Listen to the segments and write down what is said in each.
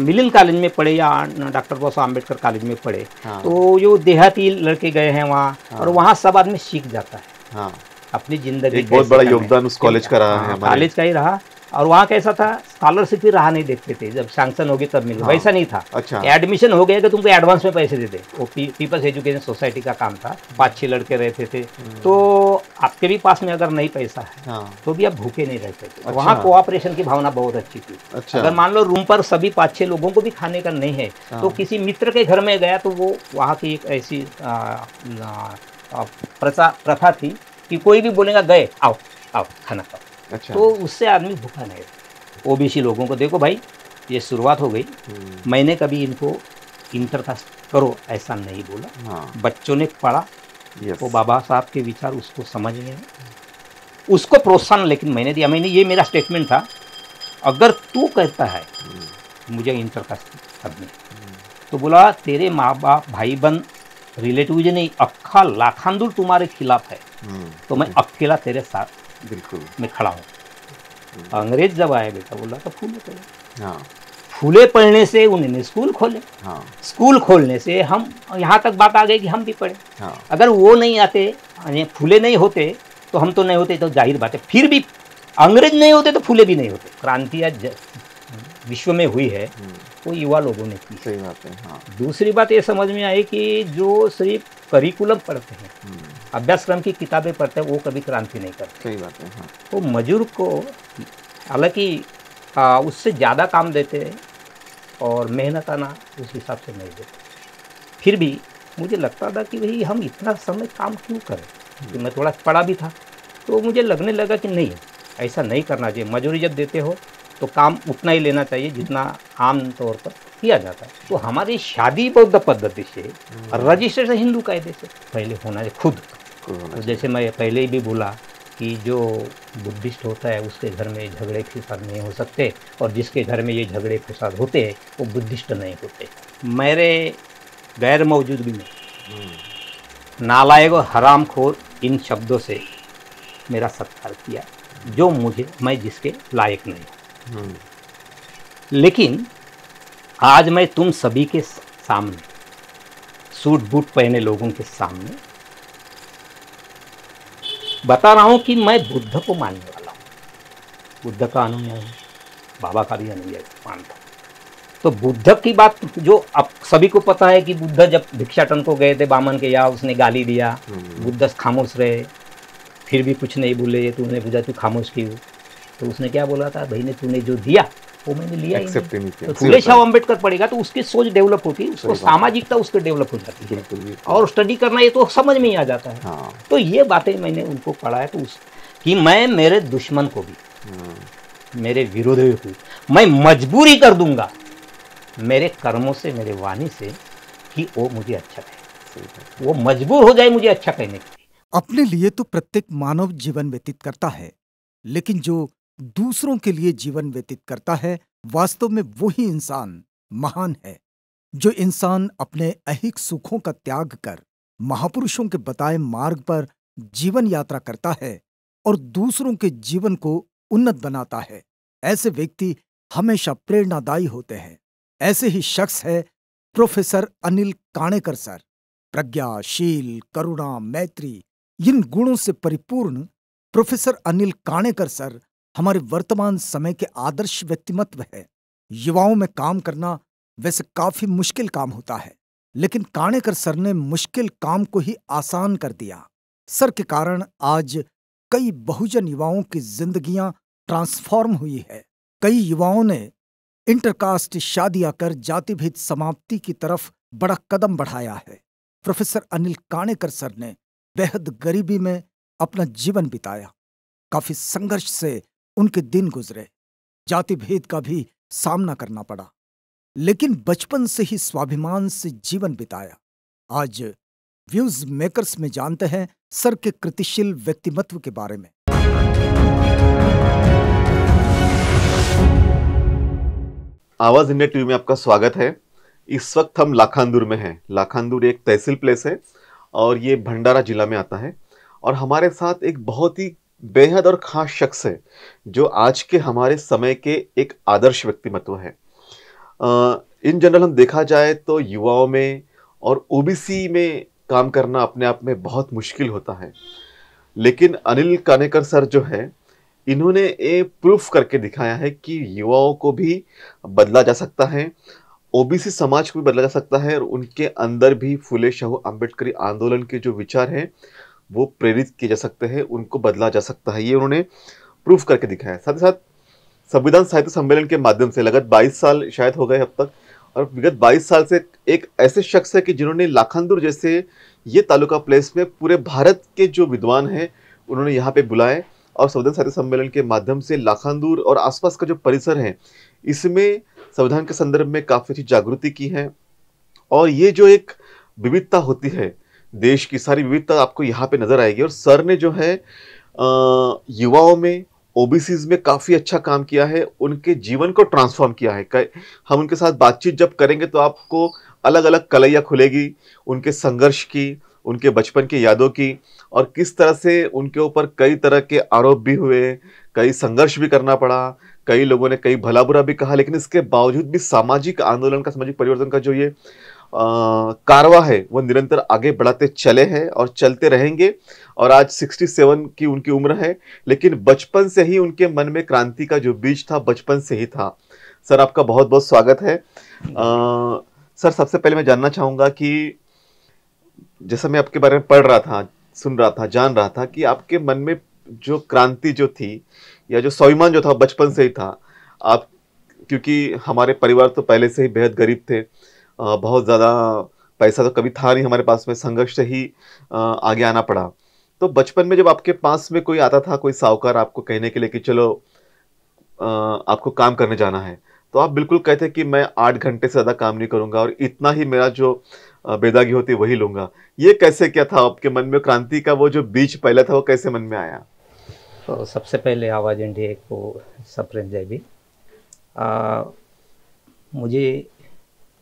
मिलिन कॉलेज में पढ़े या डॉक्टर बाबा साहब अम्बेडकर कॉलेज में पढ़े, हाँ। तो जो देहाती लड़के गए हैं वहाँ, हाँ। और वहाँ सब आदमी सीख जाता है हाँ। अपनी जिंदगी। एक बहुत बड़ा योगदान उस कॉलेज का रहा है हमारे। कॉलेज का ही रहा। और वहाँ कैसा था, स्कॉलरशिप भी राह नहीं देखते थे, जब सैंक्शन होगी तब मिले। हाँ। वैसा नहीं था। अच्छा। एडमिशन हो गया कि तुमको एडवांस में पैसे दे दे। वो पीपल्स एजुकेशन सोसाइटी का काम था, 5-6 लड़के रहते थे। तो आपके भी पास में अगर नहीं पैसा है, हाँ। तो भी आप भूखे नहीं रहते थे। अच्छा। वहाँ कोऑपरेशन की भावना बहुत अच्छी थी। अच्छा। अगर मान लो रूम पर सभी 5-6 लोगों को भी खाने का नहीं है, तो किसी मित्र के घर में गया तो वो वहाँ की एक ऐसी प्रथा थी कि कोई भी बोलेगा गए आओ आओ खाना खाओ। अच्छा। तो उससे आदमी भूखा नहीं रहता। ओबीसी लोगों को देखो भाई, ये शुरुआत हो गई। मैंने कभी इनको इंटरकास्ट करो ऐसा नहीं बोला। हाँ। बच्चों ने पढ़ा, यस। वो बाबा साहब के विचार उसको समझ गए, उसको प्रोत्साहन लेकिन मैंने दिया। ये मेरा स्टेटमेंट था, अगर तू कहता है मुझे इंटरकास्ट करनी, तो बोला तेरे माँ बाप भाई बहन रिलेटिव नहीं, अक्खा लाखांदुर तुम्हारे खिलाफ है, तो मैं अकेला तेरे साथ बिल्कुल मैं खड़ा हूँ। अंग्रेज जब आए बेटा, बोला तो फूले पड़े। हाँ। फूले पढ़ने से उन्होंने स्कूल खोले। हाँ। स्कूल खोलने से हम यहाँ तक बात आ गई कि हम भी पढ़े। हाँ। अगर वो नहीं आते, फूले नहीं होते, तो हम तो नहीं होते, तो जाहिर बात है फिर भी अंग्रेज नहीं होते तो फूले भी नहीं होते। क्रांति आज विश्व में हुई है, वो युवा लोगों ने की। सही बात है। हाँ। दूसरी बात ये समझ में आई कि जो सिर्फ करिकुलम पढ़ते हैं, अभ्यासक्रम की किताबें पढ़ते हैं, वो कभी क्रांति नहीं करते। सही बात है। हाँ। तो मजदूर को हालांकि उससे ज़्यादा काम देते हैं और मेहनत आना उस हिसाब से नहीं देते। फिर भी मुझे लगता था कि भाई हम इतना समय काम क्यों करें, कि मैं थोड़ा पढ़ा भी था, तो मुझे लगने लगा कि नहीं, ऐसा नहीं करना चाहिए। मजदूरी जब देते हो तो काम उतना ही लेना चाहिए जितना आम तौर पर किया जाता है। तो हमारी शादी बौद्ध पद्धति से, रजिस्ट्रेशन हिंदू कायदे से पहले होना चाहिए खुद। तो जैसे मैं पहले ही भी बोला कि जो बुद्धिस्ट होता है उसके घर में झगड़े फसाद नहीं हो सकते, और जिसके घर में ये झगड़े फसाद होते हैं वो बुद्धिस्ट नहीं होते। मेरे गैर मौजूदगी में नालायक और हरामखोर इन शब्दों से मेरा सत्कार किया, जो मैं जिसके लायक नहीं। लेकिन आज मैं तुम सभी के सामने, सूट बूट पहने लोगों के सामने बता रहा हूं कि मैं बुद्ध को मानने वाला हूं, बुद्ध का अनुयायी, बाबा का भी अनुयायी मानता हूं। तो बुद्ध की बात जो अब सभी को पता है कि बुद्ध जब भिक्षाटन को गए थे बामन के यहाँ, उसने गाली दिया, बुद्ध खामोश रहे, फिर भी कुछ नहीं बोले। तूने पूछा तू खामोश क्यों, तो उसने क्या बोला था, भाई ने तूने जो दिया वो मैंने लिया ही नहीं। तो फूले शाह अम्बेडकर पढ़ेगा तो उसकी सोच डेवलप होती है, उसको सामाजिकता उसके डेवलप हो जाती है, और स्टडी करना ये तो समझ में ही आ जाता है। हाँ। तो ये बातें मैंने उनको पढ़ा है, तो कि मैं मेरे दुश्मन को भी, मेरे विरोधियों को मैं मजबूरी कर दूंगा मेरे कर्मों से, मेरे वाणी से, कि वो मुझे अच्छा कहे, वो मजबूर हो जाए मुझे अच्छा कहने के लिए। अपने लिए तो प्रत्येक मानव जीवन व्यतीत करता है, लेकिन जो दूसरों के लिए जीवन व्यतीत करता है, वास्तव में वही इंसान महान है। जो इंसान अपने ऐहिक सुखों का त्याग कर महापुरुषों के बताए मार्ग पर जीवन यात्रा करता है और दूसरों के जीवन को उन्नत बनाता है, ऐसे व्यक्ति हमेशा प्रेरणादायी होते हैं। ऐसे ही शख्स है प्रोफेसर अनिल काणेकर सर। प्रज्ञाशील, करुणा, मैत्री, इन गुणों से परिपूर्ण प्रोफेसर अनिल काणेकर सर हमारे वर्तमान समय के आदर्श व्यक्तिमत्व है। युवाओं में काम करना वैसे काफी मुश्किल काम होता है, लेकिन काणेकर सर ने मुश्किल काम को ही आसान कर दिया। सर के कारण आज कई बहुजन युवाओं की जिंदगियां ट्रांसफॉर्म हुई है। कई युवाओं ने इंटरकास्ट शादियां कर जाति भेद समाप्ति की तरफ बड़ा कदम बढ़ाया है। प्रोफेसर अनिल काणेकर सर ने बेहद गरीबी में अपना जीवन बिताया। काफी संघर्ष से उनके दिन गुजरे, जाति भेद का भी सामना करना पड़ा, लेकिन बचपन से ही स्वाभिमान से जीवन बिताया। आज व्यूज मेकर्स में जानते हैं सर के कृतिशील व्यक्तिमत्व के बारे में। आवाज इंडिया टीवी में आपका स्वागत है। इस वक्त हम लाखांदूर में हैं। लाखांदूर एक तहसील प्लेस है और ये भंडारा जिला में आता है, और हमारे साथ एक बहुत ही बेहद और खास शख्स है जो आज के हमारे समय के एक आदर्श व्यक्तिमत्व है। इन जनरल हम देखा जाए तो युवाओं में और ओबीसी में काम करना अपने आप में बहुत मुश्किल होता है, लेकिन अनिल कानेकर सर जो है, इन्होंने ये प्रूफ करके दिखाया है कि युवाओं को भी बदला जा सकता है, ओबीसी समाज को भी बदला जा सकता है और उनके अंदर भी फुले शाहू अम्बेडकरी आंदोलन के जो विचार हैं वो प्रेरित किए जा सकते हैं, उनको बदला जा सकता है। ये उन्होंने प्रूफ करके दिखाया है। साथ ही साथ संविधान साहित्य सम्मेलन के माध्यम से लगभग 22 साल शायद हो गए अब तक, और विगत 22 साल से एक ऐसे शख्स है कि जिन्होंने लाखांदूर जैसे ये तालुका प्लेस में पूरे भारत के जो विद्वान हैं उन्होंने यहाँ पे बुलाए और संविधान साहित्य सम्मेलन के माध्यम से लाखांदूर और आसपास का जो परिसर है इसमें संविधान के संदर्भ में काफ़ी अच्छी जागृति की है। और ये जो एक विविधता होती है, देश की सारी विविधता आपको यहाँ पे नजर आएगी। और सर ने जो है युवाओं में, ओबीसीज में काफ़ी अच्छा काम किया है, उनके जीवन को ट्रांसफॉर्म किया है। हम उनके साथ बातचीत जब करेंगे तो आपको अलग अलग कलैया खुलेगी उनके संघर्ष की, उनके बचपन की यादों की, और किस तरह से उनके ऊपर कई तरह के आरोप भी हुए, कई संघर्ष भी करना पड़ा, कई लोगों ने कई भला बुरा भी कहा, लेकिन इसके बावजूद भी सामाजिक आंदोलन का, सामाजिक परिवर्तन का जो ये कारवा है वो निरंतर आगे बढ़ाते चले हैं और चलते रहेंगे। और आज 67 की उनकी उम्र है, लेकिन बचपन से ही उनके मन में क्रांति का जो बीज था बचपन से ही था। सर आपका बहुत बहुत स्वागत है। सर सबसे पहले मैं जानना चाहूँगा कि जैसा मैं आपके बारे में पढ़ रहा था, सुन रहा था, जान रहा था कि आपके मन में जो क्रांति जो थी या जो स्वाभिमान जो था बचपन से ही था। आप, क्योंकि हमारे परिवार तो पहले से ही बेहद गरीब थे, बहुत ज़्यादा पैसा तो कभी था नहीं हमारे पास में, संघर्ष से ही आगे आना पड़ा। तो बचपन में जब आपके पास में कोई आता था, कोई साहूकार आपको कहने के लिए कि चलो आपको काम करने जाना है, तो आप बिल्कुल कहते कि मैं 8 घंटे से ज़्यादा काम नहीं करूँगा और इतना ही मेरा जो बेदागी होती वही लूँगा। ये कैसे क्या था आपके मन में, क्रांति का वो जो बीज पहले था वो कैसे मन में आया? तो सबसे पहले आवाज़ इंडिया को सप्रेम जय भी। मुझे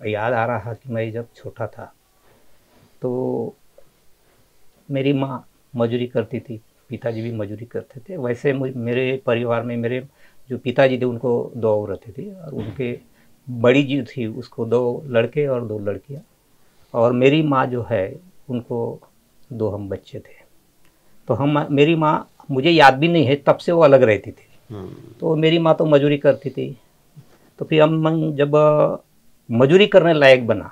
याद आ रहा कि मैं जब छोटा था तो मेरी माँ मजदूरी करती थी, पिताजी भी मजदूरी करते थे। वैसे मेरे परिवार में मेरे जो पिताजी थे उनको 2 औरतें थी और उनके बड़ी जी थी उसको 2 लड़के और 2 लड़कियाँ, और मेरी माँ जो है उनको 2 हम बच्चे थे। तो मेरी माँ, मुझे याद भी नहीं है तब से वो अलग रहती थी। तो मेरी माँ तो मजदूरी करती थी। तो फिर हम जब मजदूरी करने लायक बना,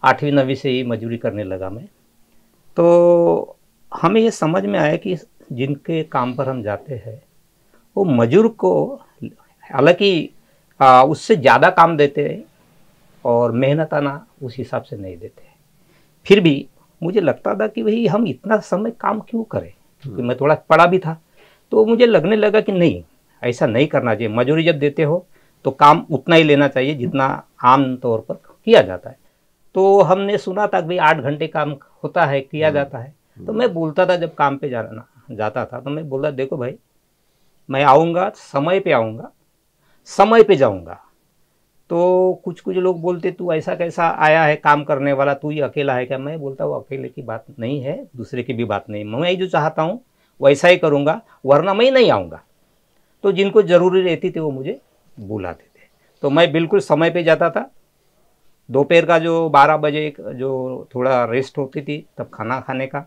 8वीं 9वीं से ही मजदूरी करने लगा मैं, तो हमें ये समझ में आया कि जिनके काम पर हम जाते हैं वो मजदूर को हालांकि उससे ज़्यादा काम देते हैं और मेहनताना उस हिसाब से नहीं देते। फिर भी मुझे लगता था कि भाई हम इतना समय काम क्यों करें, क्योंकि मैं थोड़ा पढ़ा भी था। तो मुझे लगने लगा कि नहीं, ऐसा नहीं करना चाहिए। मजदूरी जब देते हो तो काम उतना ही लेना चाहिए जितना आम तौर पर किया जाता है। तो हमने सुना था कि भाई 8 घंटे काम होता है, किया जाता है। तो मैं बोलता था, जब काम पे जाता था तो मैं बोलता, देखो भाई मैं आऊँगा, समय पे आऊँगा, समय पे जाऊँगा। तो कुछ लोग बोलते तू ऐसा कैसा आया है काम करने वाला, तू ही अकेला है क्या? मैं बोलता हूँ अकेले की बात नहीं है, दूसरे की भी बात नहीं, मैं जो चाहता हूँ वैसा ही करूँगा, वरना मैं नहीं आऊँगा। तो जिनको ज़रूरी रहती थी वो मुझे बुलाते थे। तो मैं बिल्कुल समय पे जाता था। दोपहर का जो 12 बजे जो थोड़ा रेस्ट होती थी तब खाना खाने का,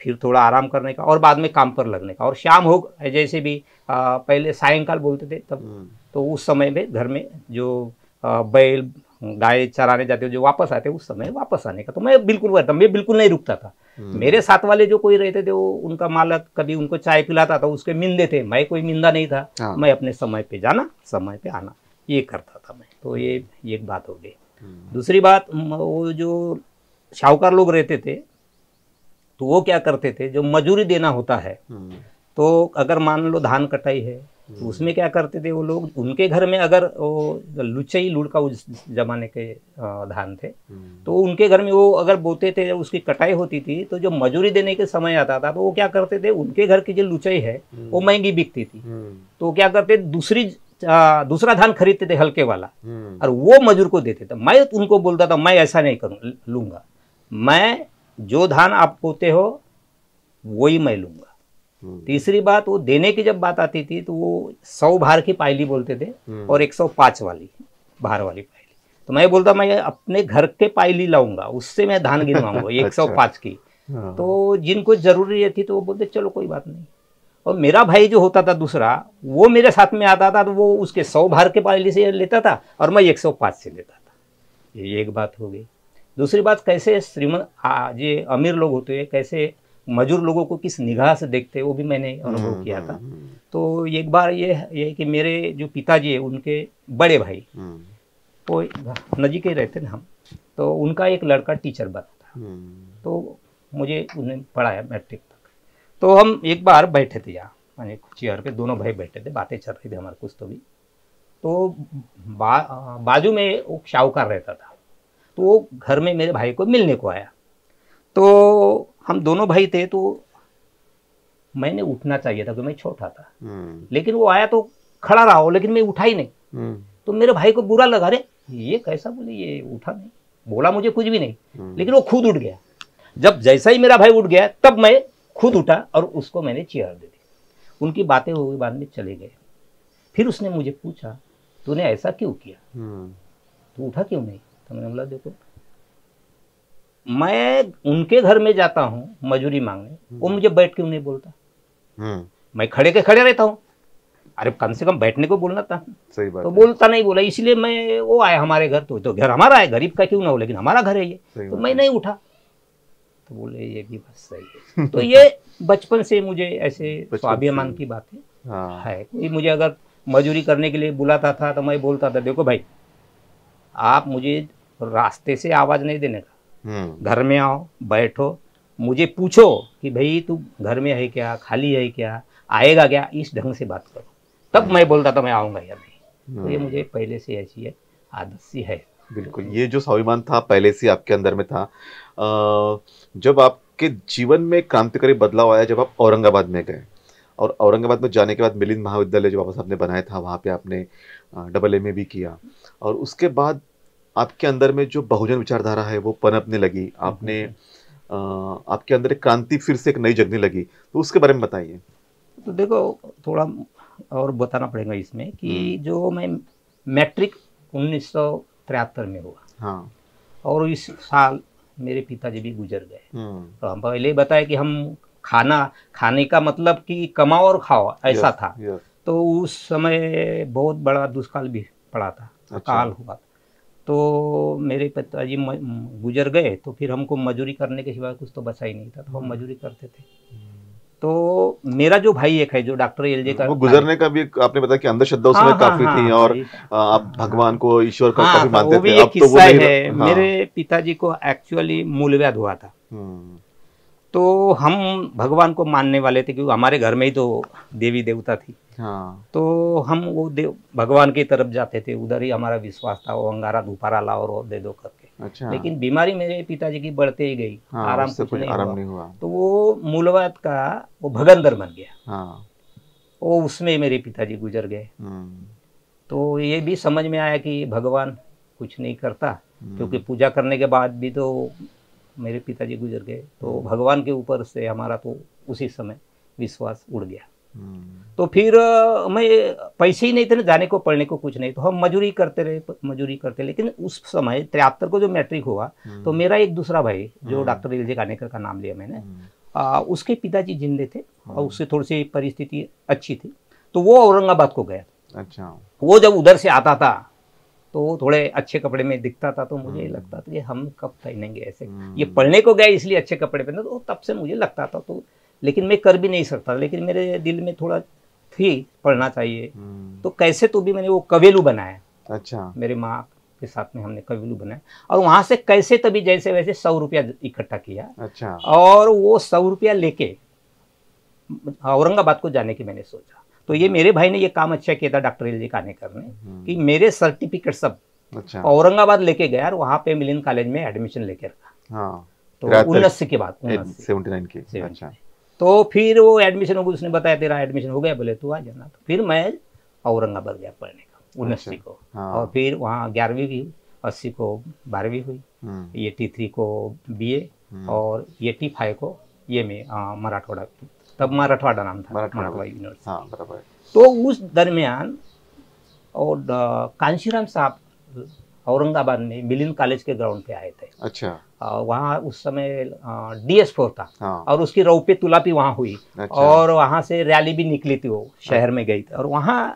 फिर थोड़ा आराम करने का और बाद में काम पर लगने का। और शाम हो जैसे भी पहले सायंकाल बोलते थे तब, तो उस समय में घर में जो बैल गाय चराने जाते जो वापस आते उस समय वापस आने का। तो मैं बिल्कुल नहीं रुकता था। मेरे साथ वाले जो कोई रहते थे वो, उनका मालक कभी उनको चाय पिलाता था, उसके मिंदे थे, मैं कोई मिंदा नहीं था। मैं अपने समय पे जाना, समय पे आना, ये करता था मैं। तो ये एक बात हो गई। दूसरी बात, वो जो शाहूकार लोग रहते थे तो वो क्या करते थे, जो मजूरी देना होता है, तो अगर मान लो धान कटाई है तो उसमें क्या करते थे वो लोग, उनके घर में अगर वो लुचई लुड़का उस जमाने के धान थे, तो उनके घर में वो अगर बोते थे, उसकी कटाई होती थी, तो जो मजूरी देने के समय आता था तो वो क्या करते थे, उनके घर की जो लुचई है वो महंगी बिकती थी, तो क्या करते, दूसरा धान खरीदते थे हल्के वाला और वो मजूर को देते थे। मैं उनको बोलता था मैं ऐसा नहीं लूंगा, मैं जो धान आप बोते हो वही मैं लूंगा। तीसरी बात, वो देने की जब बात आती थी तो वो 100 भार की पायली बोलते थे और 105 वाली भार वाली पायली। तो मैं बोलता मैं अपने घर के पायली लाऊंगा, उससे मैं धान गिनवाऊंगा 105 की। हाँ। तो जिनको जरूरी थी तो वो बोलते चलो कोई बात नहीं। और मेरा भाई जो होता था दूसरा, वो मेरे साथ में आता था तो वो उसके 100 भार के पायली से लेता था और मैं 105 से लेता था। ये एक बात हो गई। दूसरी बात, कैसे श्रीमंत ये अमीर लोग होते हैं, कैसे मजूर लोगों को किस निगाह से देखते हैं, वो भी मैंने अनुभव किया था। तो एक बार ये है कि मेरे जो पिताजी है उनके बड़े भाई, वो नजीक ही रहते ना हम, तो उनका एक लड़का टीचर बना था। तो मुझे उन्हें पढ़ाया मैट्रिक तक। तो हम एक बार बैठे थे यहाँ, माने चेयर पे दोनों भाई बैठे थे, बातें चल रही थी हमारे कुछ तो भी। तो बाजू में वो शाहूकार रहता था, तो वो घर में मेरे भाई को मिलने को आया। तो हम दोनों भाई थे, तो मैंने उठना चाहिए था क्योंकि मैं छोटा था, लेकिन वो आया तो खड़ा रहा हो, लेकिन मैं उठा ही नहीं। तो मेरे भाई को बुरा लगा, अरे ये कैसा, बोले ये उठा नहीं, बोला मुझे कुछ भी नहीं, लेकिन वो खुद उठ गया। जब जैसा ही मेरा भाई उठ गया तब मैं खुद उठा और उसको मैंने चेयर दे दी। उनकी बातें हो गई, बाद में चले गए। फिर उसने मुझे पूछा तूने ऐसा क्यों किया, तू उठा क्यों नहीं? तो मैंने बोला देखो, मैं उनके घर में जाता हूँ मजूरी मांगने, वो मुझे बैठ क्यों नहीं बोलता? मैं खड़े के खड़े रहता हूँ, अरे कम से कम बैठने को बोलना था। सही बात तो है। बोलता नहीं, बोला इसलिए मैं, वो आया हमारे घर, तो घर हमारा है, गरीब का क्यों ना हो, लेकिन हमारा घर है ये, तो मैं नहीं उठा। तो बोले ये भी बात सही है। तो ये बचपन से मुझे ऐसे स्वाभिमान की बातें है। कोई मुझे अगर मजूरी करने के लिए बुलाता था तो मैं बोलता था देखो भाई, आप मुझे रास्ते से आवाज नहीं देने का, घर में आओ बैठो, मुझे पूछो कि भाई तू घर में है क्या, खाली है क्या, आएगा क्या, इस ढंग से बात करो, तब मैं बोलता था मैं आऊंगा या नहीं। तो ये मुझे पहले से ऐसी है, आदत सी है। बिल्कुल, ये जो स्वाभिमान था पहले से आपके अंदर में था। जब आपके जीवन में क्रांतिकारी बदलाव आया, जब आप औरंगाबाद में गए, और औरंगाबाद में जाने के बाद मिलिंद महाविद्यालय जो वापस आपने बनाया था, वहाँ पे आपने AA भी किया, और उसके बाद आपके अंदर में जो बहुजन विचारधारा है वो पनपने लगी, आपने आपके अंदर एक क्रांति फिर से एक नई जगने लगी, तो उसके बारे में बताइए। तो देखो, थोड़ा और बताना पड़ेगा इसमें कि जो मैं मैट्रिक 1973 में हुआ, हाँ, और इस साल मेरे पिताजी भी गुजर गए। तो हम पहले ही बताया कि हम खाने का मतलब कि कमाओ और खाओ, ऐसा था। तो उस समय बहुत बड़ा दुष्काल भी पड़ा था, अकाल हुआ था। तो मेरे पिताजी गुजर गए, तो फिर हमको मजूरी करने के सिवा कुछ तो बचा ही नहीं था, तो हम मजूरी करते थे। तो मेरा जो भाई एक है जो डॉक्टर LJ का, वो गुजरने का भी आपने बताया कि अंधश्रद्धा उस समय काफी थी, और आप भगवान को, ईश्वर को काफी मानते थे। अब तो वो है। मेरे पिताजी को एक्चुअली मूलव्याध हुआ था। तो हम भगवान को मानने वाले थे, क्योंकि हमारे घर में ही तो देवी देवता थी। तो हम वो भगवान की तरफ जाते थे, उधर ही हमारा विश्वास था। वो अंगारा धुपारा लाओ और दे दो करके। लेकिन बीमारी मेरे पिताजी की बढ़ते ही गई, आराम कुछ नहीं हुआ। तो वो मूलव्याध का वो भगंदर बन गया। वो उसमें मेरे पिताजी गुजर गए। तो ये भी समझ में आया कि भगवान कुछ नहीं करता, क्योंकि पूजा करने के बाद भी तो मेरे पिताजी गुजर गए। तो भगवान के ऊपर से हमारा तो उसी समय विश्वास उड़ गया। तो फिर मैं, पैसे ही नहीं थे ना जाने को, पढ़ने को कुछ नहीं, तो हम मजूरी करते रहे। लेकिन उस समय 73 को जो मैट्रिक हुआ, तो मेरा एक दूसरा भाई जो डॉक्टर LJ कानेकर का नाम लिया मैंने, उसके पिताजी जिंदे थे और उससे थोड़ी सी परिस्थिति अच्छी थी, तो वो औरंगाबाद को गया। अच्छा। वो जब उधर से आता था तो वो थोड़े अच्छे कपड़े में दिखता था, तो मुझे लगता था कि हम कब पहनेंगे ऐसे, ये पढ़ने को गया इसलिए अच्छे कपड़े पहने, तो तब से मुझे लगता था। तो लेकिन मैं कर भी नहीं सकता, लेकिन मेरे दिल में थोड़ा थी पढ़ना चाहिए। तो कैसे तो भी मैंने वो कवेलू बनाया। अच्छा। मेरे माँ के साथ में हमने कवेलू बनाया, और वहां से कैसे तभी जैसे वैसे 100 रुपया इकट्ठा किया। अच्छा। और वो 100 रुपया लेके औरंगाबाद को जाने की मैंने सोचा। तो ये मेरे भाई ने ये काम अच्छा किया था डॉक्टर LJ कानेकर ने, कि मेरे सर्टिफिकेट सब औरंगाबाद लेके गया और वहां पे मिलिंद कॉलेज में एडमिशन लेके रखा। तो 19 के बाद 79 की। अच्छा। तो फिर वो एडमिशन हो गया, उसने बताया तेरा एडमिशन हो गया, बोले तू आ जाना। तो फिर मैं औरंगाबाद गया पढ़ने का 19 को। और फिर वहाँ 11वीं भी 80 को 12वीं हुई, 83 को BA, और 85 को ये में मराठवाड़ा, तब मराठवाड़ा नाम था, मराठवाड़ा यूनिवर्सिटी। तो उस दरमियान और कांशीराम साहब औरंगाबाद में मिलिंद कॉलेज के ग्राउंड पे आए थे। अच्छा। वहाँ उस समय DS4 था। हाँ। और उसकी रौपे तुलापी वहाँ हुई। अच्छा। और वहाँ से रैली भी निकली थी, वो शहर में गई थी। और वहाँ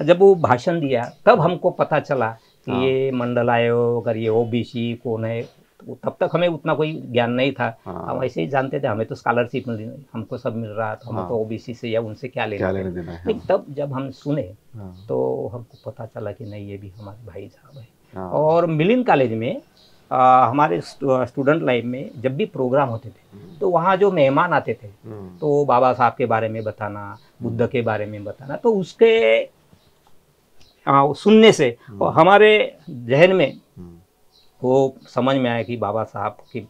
जब वो भाषण दिया तब हमको पता चला कि हाँ। ये मंडल आयोग और ये OBC कौन है। तो तब तक हमें उतना कोई ज्ञान नहीं था। हाँ। हम ऐसे ही जानते थे, हमें तो स्कॉलरशिप मिल रही, हमको सब मिल रहा था, हम हाँ। तो OBC से या उनसे क्या लेना देना देना। है। लेकिन तब जब हम सुने हाँ। तो हमको पता चला कि नहीं, ये भी हमारे भाई साहब है। हाँ। और मिलिंद कॉलेज में हमारे स्टूडेंट लाइफ में जब भी प्रोग्राम होते थे तो वहाँ जो मेहमान आते थे तो बाबा साहब के बारे में बताना, बुद्ध के बारे में बताना, तो उसके सुनने से हमारे जहन में वो समझ में आया कि बाबा साहब के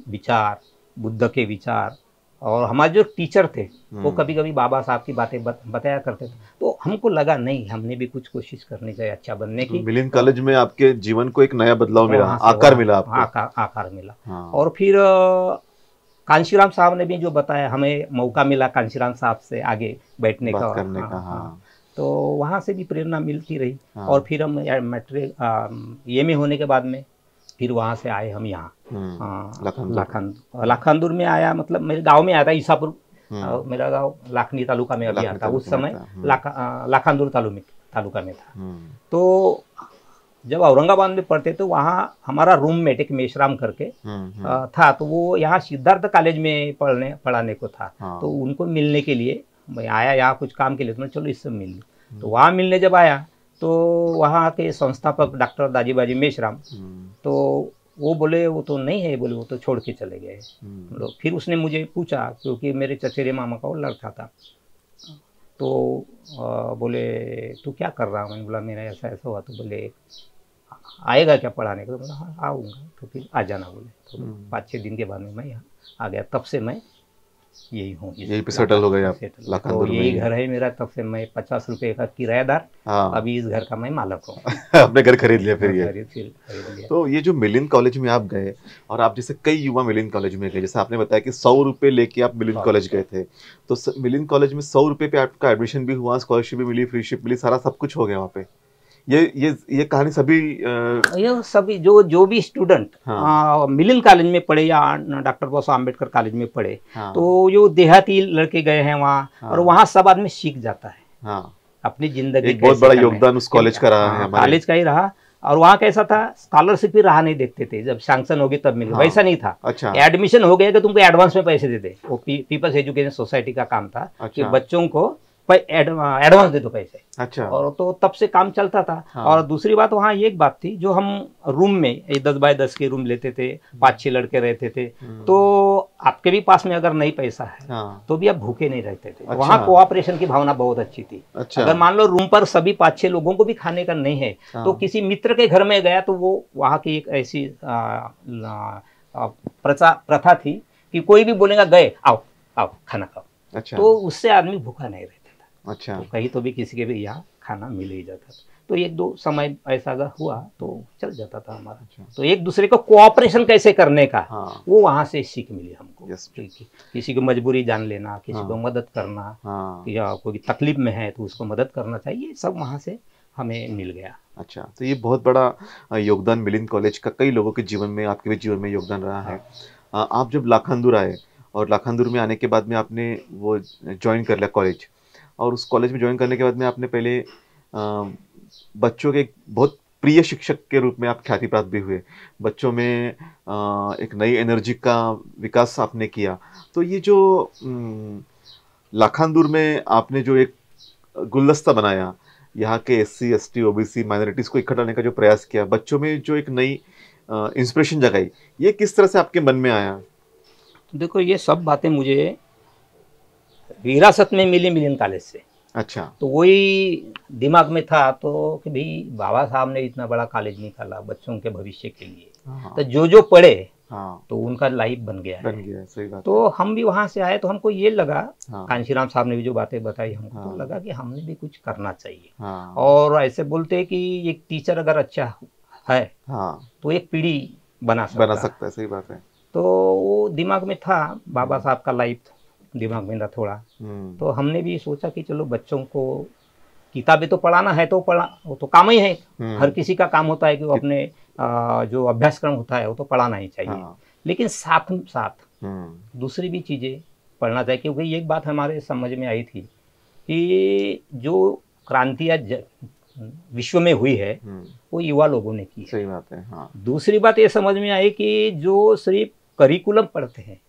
विचार, बुद्ध के विचार। और हमारे जो टीचर थे वो कभी कभी बाबा साहब की बातें बताया करते थे। तो हमको लगा नहीं, हमने भी कुछ कोशिश करनी चाहिए अच्छा बनने की। मिलिंद कॉलेज में आपके जीवन को एक नया बदलाव मिला, आकार मिला आपको। आकार मिला। हाँ। और फिर कांशीराम साहब ने भी जो बताया, हमें मौका मिला कांशीराम साहब से आगे बैठने बात का, करने का। हाँ। तो वहाँ से भी प्रेरणा मिलती रही। हाँ। और फिर हम मैट्रिक EMA होने के बाद में फिर वहाँ से आए हम यहाँ लाखांदूर में आया। मतलब मेरे गांव में आया था, ईसापुर मेरा गांव लाखनी तालुका में अभी आता, उस समय लाखांदूर तालुका में था। तो जब औरंगाबाद में पढ़ते तो वहाँ हमारा रूममेट एक मेशराम करके था, तो वो यहाँ सिद्धार्थ कॉलेज में पढ़ाने को था। तो उनको मिलने के लिए मैं आया यहाँ कुछ काम के लिए, तो मैं चलो इससे मिल लूँ। तो वहाँ मिलने जब आया तो वहाँ के संस्थापक डॉक्टर दाजीबाजी मेशराम, तो वो बोले वो तो नहीं है, बोले वो तो छोड़ के चले गए। फिर उसने मुझे पूछा, क्योंकि मेरे चचेरे मामा का वो लड़का था, तो बोले तू क्या कर रहा है? मैंने बोला मेरा ऐसा ऐसा हुआ। तो बोले आएगा क्या पढ़ाने को? तो बोला हाँ आऊँगा, तो फिर आ जाना बोले। तो 5-6 दिन के बाद में मैं यहाँ आ गया। तब से मैं यही हूँ, यही पे सेटल हो गए आप तो यही घर है मेरा। तब से मैं 50 रुपए का किराएदार। हाँ। अभी इस घर का मैं मालक हूँ। अपने घर खरीद लिया फिर ये। खरीद लिया। तो ये जो मिलिंद कॉलेज में आप गए, और आप जैसे कई युवा मिलिंद कॉलेज में गए, जैसे आपने बताया कि 100 रुपए लेके आप मिलिंद कॉलेज गए थे, तो मिलिंद कॉलेज में 100 रुपए पे आपका एडमिशन भी हुआ, स्कॉलरशिप भी मिली, फ्रीशिप मिली, सारा सब कुछ हो गया वहाँ पे। ये कहानी सभी जो भी स्टूडेंट मिलिंद कॉलेज में पढ़े या डॉक्टर बाबा साहब अम्बेडकर कॉलेज में पढ़े, तो जो देहाती लड़के गए हैं वहाँ, और वहाँ सब आदमी सीख जाता है। अपनी जिंदगी एक बहुत बड़ा योगदान उस कॉलेज का रहा है, कॉलेज का ही रहा। और वहाँ कैसा था, स्कॉलरशिप भी राह नहीं देखते थे, जब सैंक्शन होगी तब मिले, वैसा नहीं था। अच्छा। एडमिशन हो गया कि तुमको एडवांस में पैसे दे दे। वो पीपल्स एजुकेशन सोसाइटी का काम था कि बच्चों को एडवांस दे दो पैसे। अच्छा। और तो तब से काम चलता था। हाँ। और दूसरी बात, वहाँ एक बात थी, जो हम रूम में 10 बाय 10 के रूम लेते थे, 5-6 लड़के रहते थे, तो आपके भी पास में अगर नहीं पैसा है तो भी आप भूखे नहीं रहते थे। वहाँ कोऑपरेशन की भावना बहुत अच्छी थी। अगर मान लो रूम पर सभी 5-6 लोगों को भी खाने का नहीं है, तो किसी मित्र के घर में गया तो वो वहाँ की एक ऐसी प्रथा थी कि कोई भी बोलेगा गए आओ आओ खाना खाओ। अच्छा। तो उससे आदमी भूखा नहीं रहता था। अच्छा। तो कहीं तो भी किसी के भी यहाँ खाना मिल ही जाता था। तो 1-2 समय ऐसा अगर हुआ तो चल जाता था हमारा। अच्छा। तो एक दूसरे को कोऑपरेशन कैसे करने का, वो वहाँ से सीख मिली हमको। किसी की मजबूरी जान लेना, किसी को मदद करना, या कोई तकलीफ में है तो उसको मदद करना चाहिए, सब वहाँ से हमें मिल गया। अच्छा, तो ये बहुत बड़ा योगदान मिलिंद कॉलेज का कई लोगों के जीवन में, आपके भी जीवन में योगदान रहा है। आप जब लाखांदूर आए, और लाखांदूर में आने के बाद में आपने वो ज्वाइन कर लिया कॉलेज, और उस कॉलेज में ज्वाइन करने के बाद में आपने पहले बच्चों के एक बहुत प्रिय शिक्षक के रूप में आप ख्याति प्राप्त भी हुए। बच्चों में एक नई एनर्जी का विकास आपने किया। तो ये जो लाखांदूर में आपने जो एक गुलदस्ता बनाया, यहाँ के SC ST OBC माइनॉरिटीज़ को इकट्ठा करने का जो प्रयास किया, बच्चों में जो एक नई इंस्पिरेशन जगाई, ये किस तरह से आपके मन में आया? देखो, ये सब बातें मुझे विरासत में मिली मिलिंद कॉलेज से। अच्छा। तो वही दिमाग में था तो कि भाई बाबा साहब ने इतना बड़ा कॉलेज निकाला बच्चों के भविष्य के लिए, तो जो पढ़े तो उनका लाइफ बन गया है। सही बात। तो हम भी वहाँ से आए तो हमको ये लगा, कांशीराम साहब ने भी जो बातें बताई हमको, तो लगा कि हमने भी कुछ करना चाहिए। और ऐसे बोलते हैं कि एक टीचर अगर अच्छा है तो एक पीढ़ी बना सकता है। सही बात है। तो वो दिमाग में था, बाबा साहब का लाइफ दिमाग में था थोड़ा। तो हमने भी सोचा कि चलो बच्चों को किताबें तो पढ़ाना है तो वो तो काम ही है, हर किसी का काम होता है कि वो अपने जो अभ्यासक्रम होता है वो तो पढ़ाना ही चाहिए। हाँ। लेकिन साथ साथ दूसरी भी चीज़ें पढ़ना चाहिए, क्योंकि एक बात हमारे समझ में आई थी कि जो क्रांति आज विश्व में हुई है वो युवा लोगों ने की है। सही बात है। हाँ। दूसरी बात ये समझ में आई कि जो सिर्फ करिकुलम पढ़ते हैं,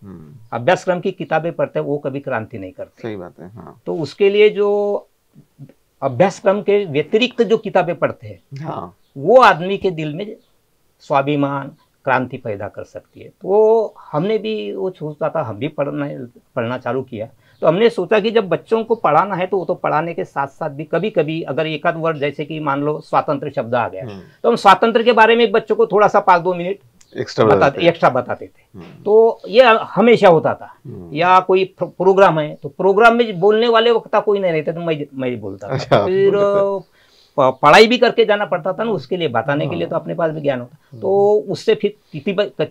अभ्यासक्रम की किताबें पढ़ते हैं, वो कभी क्रांति नहीं करते। सही बात है। हाँ। तो उसके लिए जो अभ्यासक्रम के व्यतिरिक्त जो किताबें पढ़ते हैं, हाँ। वो आदमी के दिल में स्वाभिमान, क्रांति पैदा कर सकती है। तो हमने भी वो सोचा था, हम भी पढ़ना चालू किया। तो हमने सोचा कि जब बच्चों को पढ़ाना है तो वो तो पढ़ाने के साथ साथ भी कभी कभी अगर एक आध वर्ड, जैसे कि मान लो स्वातंत्र्य शब्द आ गया, तो हम स्वातंत्र्य के बारे में बच्चों को थोड़ा सा 5-2 मिनट एक्स्ट्रा बताते थे। तो ये हमेशा होता था। या कोई प्रोग्राम है तो प्रोग्राम में बोलने वाले वक्त कोई नहीं रहता तो मैं बोलता था। फिर पढ़ाई भी करके जाना पड़ता था ना, उसके लिए बताने के लिए तो अपने पास भी ज्ञान होता। तो उससे फिर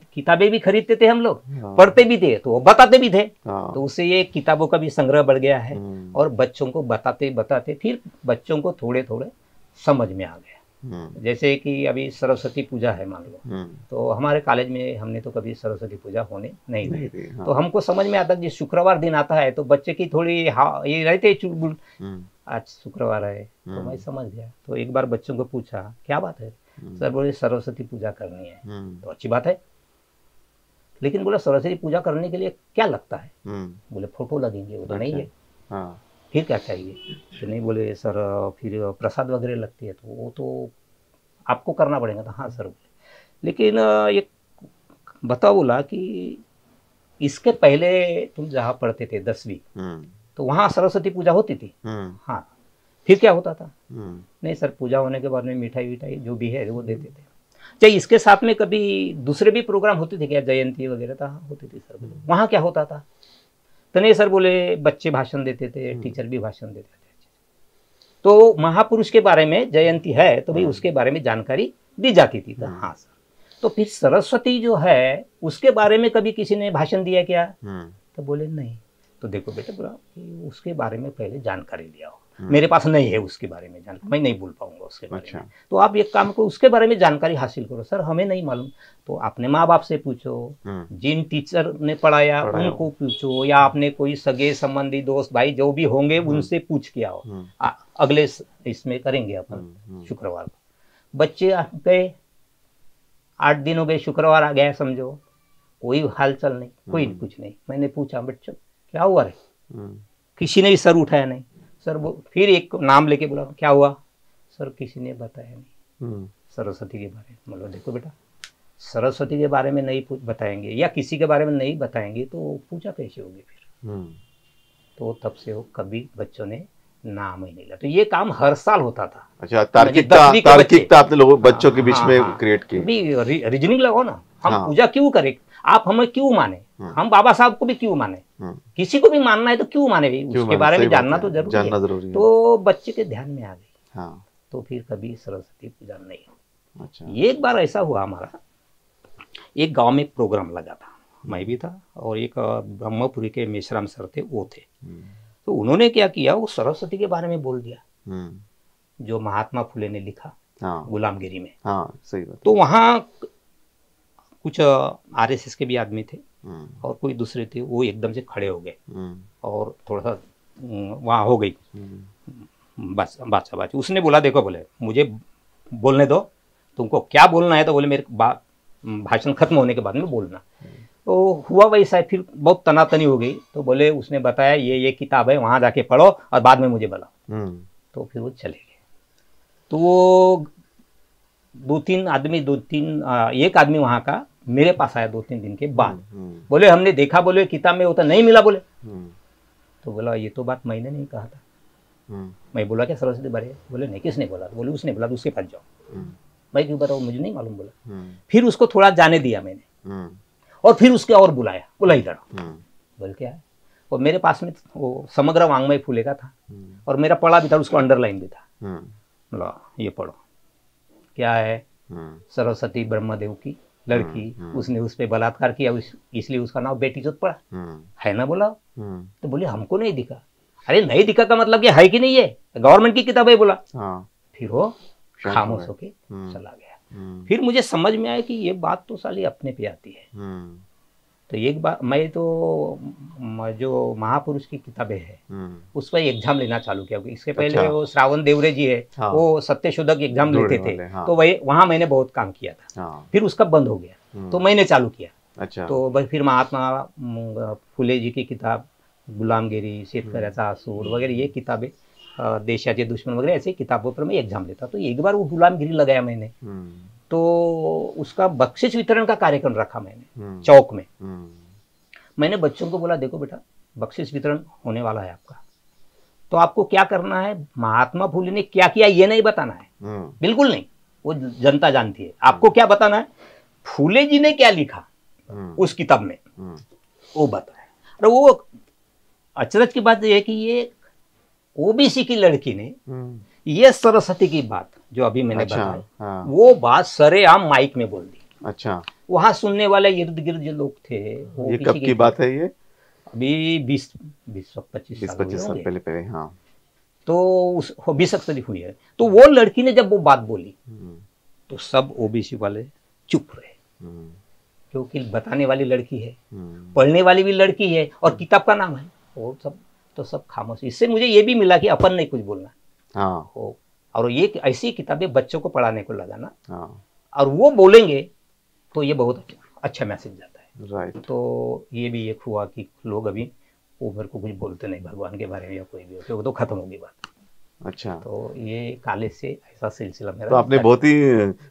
किताबें भी खरीदते थे हम लोग, पढ़ते भी थे तो बताते भी थे। तो उससे ये किताबों का भी संग्रह बढ़ गया है और बच्चों को बताते बताते फिर बच्चों को थोड़े थोड़े समझ में आ गया। जैसे कि अभी सरस्वती पूजा है मान लो, तो हमारे कॉलेज में हमने तो कभी सरस्वती पूजा होने नहीं दी। तो हमको समझ में आता कि शुक्रवार दिन आता है तो बच्चे की थोड़ी ये रहते चुलबुल, आज शुक्रवार है तो मैं समझ गया। तो एक बार बच्चों को पूछा क्या बात है, सर बोले सरस्वती पूजा करनी है। तो अच्छी बात है, लेकिन बोला सरस्वती पूजा करने के लिए क्या लगता है? बोले फोटो लगेंगे। वो तो नहीं है। फिर क्या चाहिए? तो नहीं, बोले सर फिर प्रसाद वगैरह लगती है तो वो तो आपको करना पड़ेगा। तो हाँ सर बोले, लेकिन ये बताओ, बोला कि इसके पहले तुम जहाँ पढ़ते थे 10वीं, तो वहाँ सरस्वती पूजा होती थी? हाँ। फिर क्या होता था? नहीं सर, पूजा होने के बाद में मिठाई विठाई जो भी है वो देते थे। चाहिए इसके साथ में कभी दूसरे भी प्रोग्राम होते थे क्या, जयंती वगैरह? था होती थी सर। बोले वहाँ क्या होता था? तो नहीं सर बोले, बच्चे भाषण देते थे, टीचर भी भाषण देते थे। तो महापुरुष के बारे में जयंती है तो भाई उसके बारे में जानकारी दी जाती थी। तो हाँ सर। तो फिर सरस्वती जो है उसके बारे में कभी किसी ने भाषण दिया क्या? तो बोले नहीं। तो देखो बेटा, बोला कि उसके बारे में पहले जानकारी लिया हो। मेरे पास नहीं है उसके बारे में जानकारी, मैं नहीं बोल पाऊंगा उसके बारे में। तो आप एक काम करो, उसके बारे में जानकारी हासिल करो। सर हमें नहीं मालूम। तो अपने माँ बाप से पूछो, जिन टीचर ने पढ़ाया उनको पूछो, या आपने कोई सगे संबंधी दोस्त भाई जो भी होंगे उनसे पूछ के आओ। अगले इसमें करेंगे अपन शुक्रवार को। बच्चे गए, 8 दिन हो गए, शुक्रवार आ गया समझो, कोई हालचाल नहीं, कोई कुछ नहीं। मैंने पूछा बच्चों क्या हुआ रे? किसी ने भी सर उठाया नहीं। सर वो फिर एक नाम लेके बोला क्या हुआ? सर किसी ने बताया नहीं सरस्वती के बारे में। मतलब देखो बेटा, सरस्वती के बारे में नहीं बताएंगे या किसी के बारे में नहीं बताएंगे तो पूजा कैसे होगी फिर? तो तब से वो कभी बच्चों ने नाम ही नहीं लिया। तो ये काम हर साल होता था। अच्छा, तार्किकता आपने लोगों बच्चों के बीच में क्रिएट की। रीजनिंग लगाओ ना, हम पूजा क्यों करें, आप हमें क्यों माने, हम बाबा साहब को भी क्यों माने, किसी को भी मानना है तो क्यों माने भाई, उसके बारे में जानना तो जरूरी है। तो बच्चे के ध्यान में आ गई। तो फिर कभी सरस्वती पूजा नहीं। अच्छा। एक बार ऐसा हुआ, हमारा एक गांव में प्रोग्राम लगा था, मैं भी था और एक ब्रह्मपुरी के मेश्राम सर थे, वो थे। तो उन्होंने क्या किया, वो सरस्वती के बारे में बोल दिया जो महात्मा फुले ने लिखा गुलामगिरी में। सही बात। तो वहाँ कुछ आरएसएस के भी आदमी थे और कोई दूसरे थे, वो एकदम से खड़े हो गए और थोड़ा सा वहाँ हो गई बात। उसने बोला देखो, बोले मुझे बोलने दो, तुमको क्या बोलना है तो बोले मेरे भाषण खत्म होने के बाद में बोलना। तो हुआ वैसा है, फिर बहुत तनातनी हो गई। तो बोले, उसने बताया ये किताब है, वहाँ जाके पढ़ो और बाद में मुझे बुलाओ। तो फिर वो चले गए। तो वो एक आदमी वहाँ का मेरे पास आया 2-3 दिन के बाद। बोले हमने देखा, बोले किताब में होता नहीं मिला। बोले तो बोला ये तो बात मैंने नहीं कहा था। मैं बोला क्या सरस्वती बारे? बोले नहीं, किसने बोला? बोले उसने बोला, तो उसके पास जाओ। मैं क्यों बताऊँ, मुझे नहीं मालूम। बोला फिर उसको थोड़ा जाने दिया मैंने और फिर उसके और बुलाया, बोला इधर। बोल क्या है? और मेरे पास में वो समग्र वांग्मय फुले का था और मेरा पढ़ा भी था, उसको अंडरलाइन भी था। बोला ये पढ़ो, क्या है? सरस्वती ब्रह्मदेव की लड़की, उसने उस पर बलात्कार किया, इसलिए उसका नाम बेटी चौथ पड़ा है ना। बोला तो बोले हमको नहीं दिखा। अरे नहीं दिखा का मतलब ये है कि नहीं, ये गवर्नमेंट की किताब है बोला। हाँ, फिर वो शांत हो खामोश गए। होके चला गया। फिर फिर मुझे समझ में आया कि ये बात तो साली अपने पे आती है। तो एक बार मैं तो जो महापुरुष की किताबें हैं उस पर एग्जाम लेना चालू किया। इसके पहले अच्छा। वो श्रावण देवरे जी है, हाँ। वो सत्यशोधक एग्जाम जोड़े लेते थे। वाले, हाँ। तो वही वहाँ मैंने बहुत काम किया था। हाँ, फिर उसका बंद हो गया तो मैंने चालू किया। अच्छा। तो बस फिर महात्मा फुले जी की किताब गुलामगिरी, शेतकऱ्याचा असूड वगैरह ये किताबें, देशाचे दुश्मन वगैरह ऐसी किताबों पर मैं एग्जाम लेता। तो एक बार वो गुलामगिरी लगाया मैंने, तो उसका बख्शिश वितरण का कार्यक्रम रखा मैंने चौक में। मैंने बच्चों को बोला देखो बेटा बख्शिश वितरण होने वाला है आपका, तो आपको क्या करना है, महात्मा फुले ने क्या किया ये नहीं बताना है, बिल्कुल नहीं, वो जनता जानती है। आपको क्या बताना है, फुले जी ने क्या लिखा उस किताब में वो बताए। और वो अचरज की बात यह है कि ये ओबीसी की लड़की ने ये सरस्वती की बात जो अभी मैंने बताई, हाँ। वो बात सरेआम माइक में बोल दी। अच्छा, वहां सुनने वाले इर्द गिर्द जो लोग थे वो ये कब की बात है? ये अभी 20-25 साल पहले। हाँ। तो उस 20 हुई है। तो वो लड़की ने जब वो बात बोली तो सब ओबीसी वाले चुप रहे, क्योंकि बताने वाली लड़की है, पढ़ने वाली भी लड़की है और किताब का नाम है, वो सब तो सब खामोश। इससे मुझे ये भी मिला कि अपन नहीं कुछ बोलना। हाँ। और ये ऐसी किताबें बच्चों को पढ़ाने को लगाना, हाँ। और वो बोलेंगे तो ये बहुत अच्छा मैसेज जाता है। राइट। तो ये भी एक हुआ कि लोग अभी वो मेरे को कुछ बोलते नहीं भगवान के बारे में या कोई भी हो, वो तो खत्म होगी बात। अच्छा, तो ये काले से ऐसा सिलसिला मेरा। तो आपने बहुत ही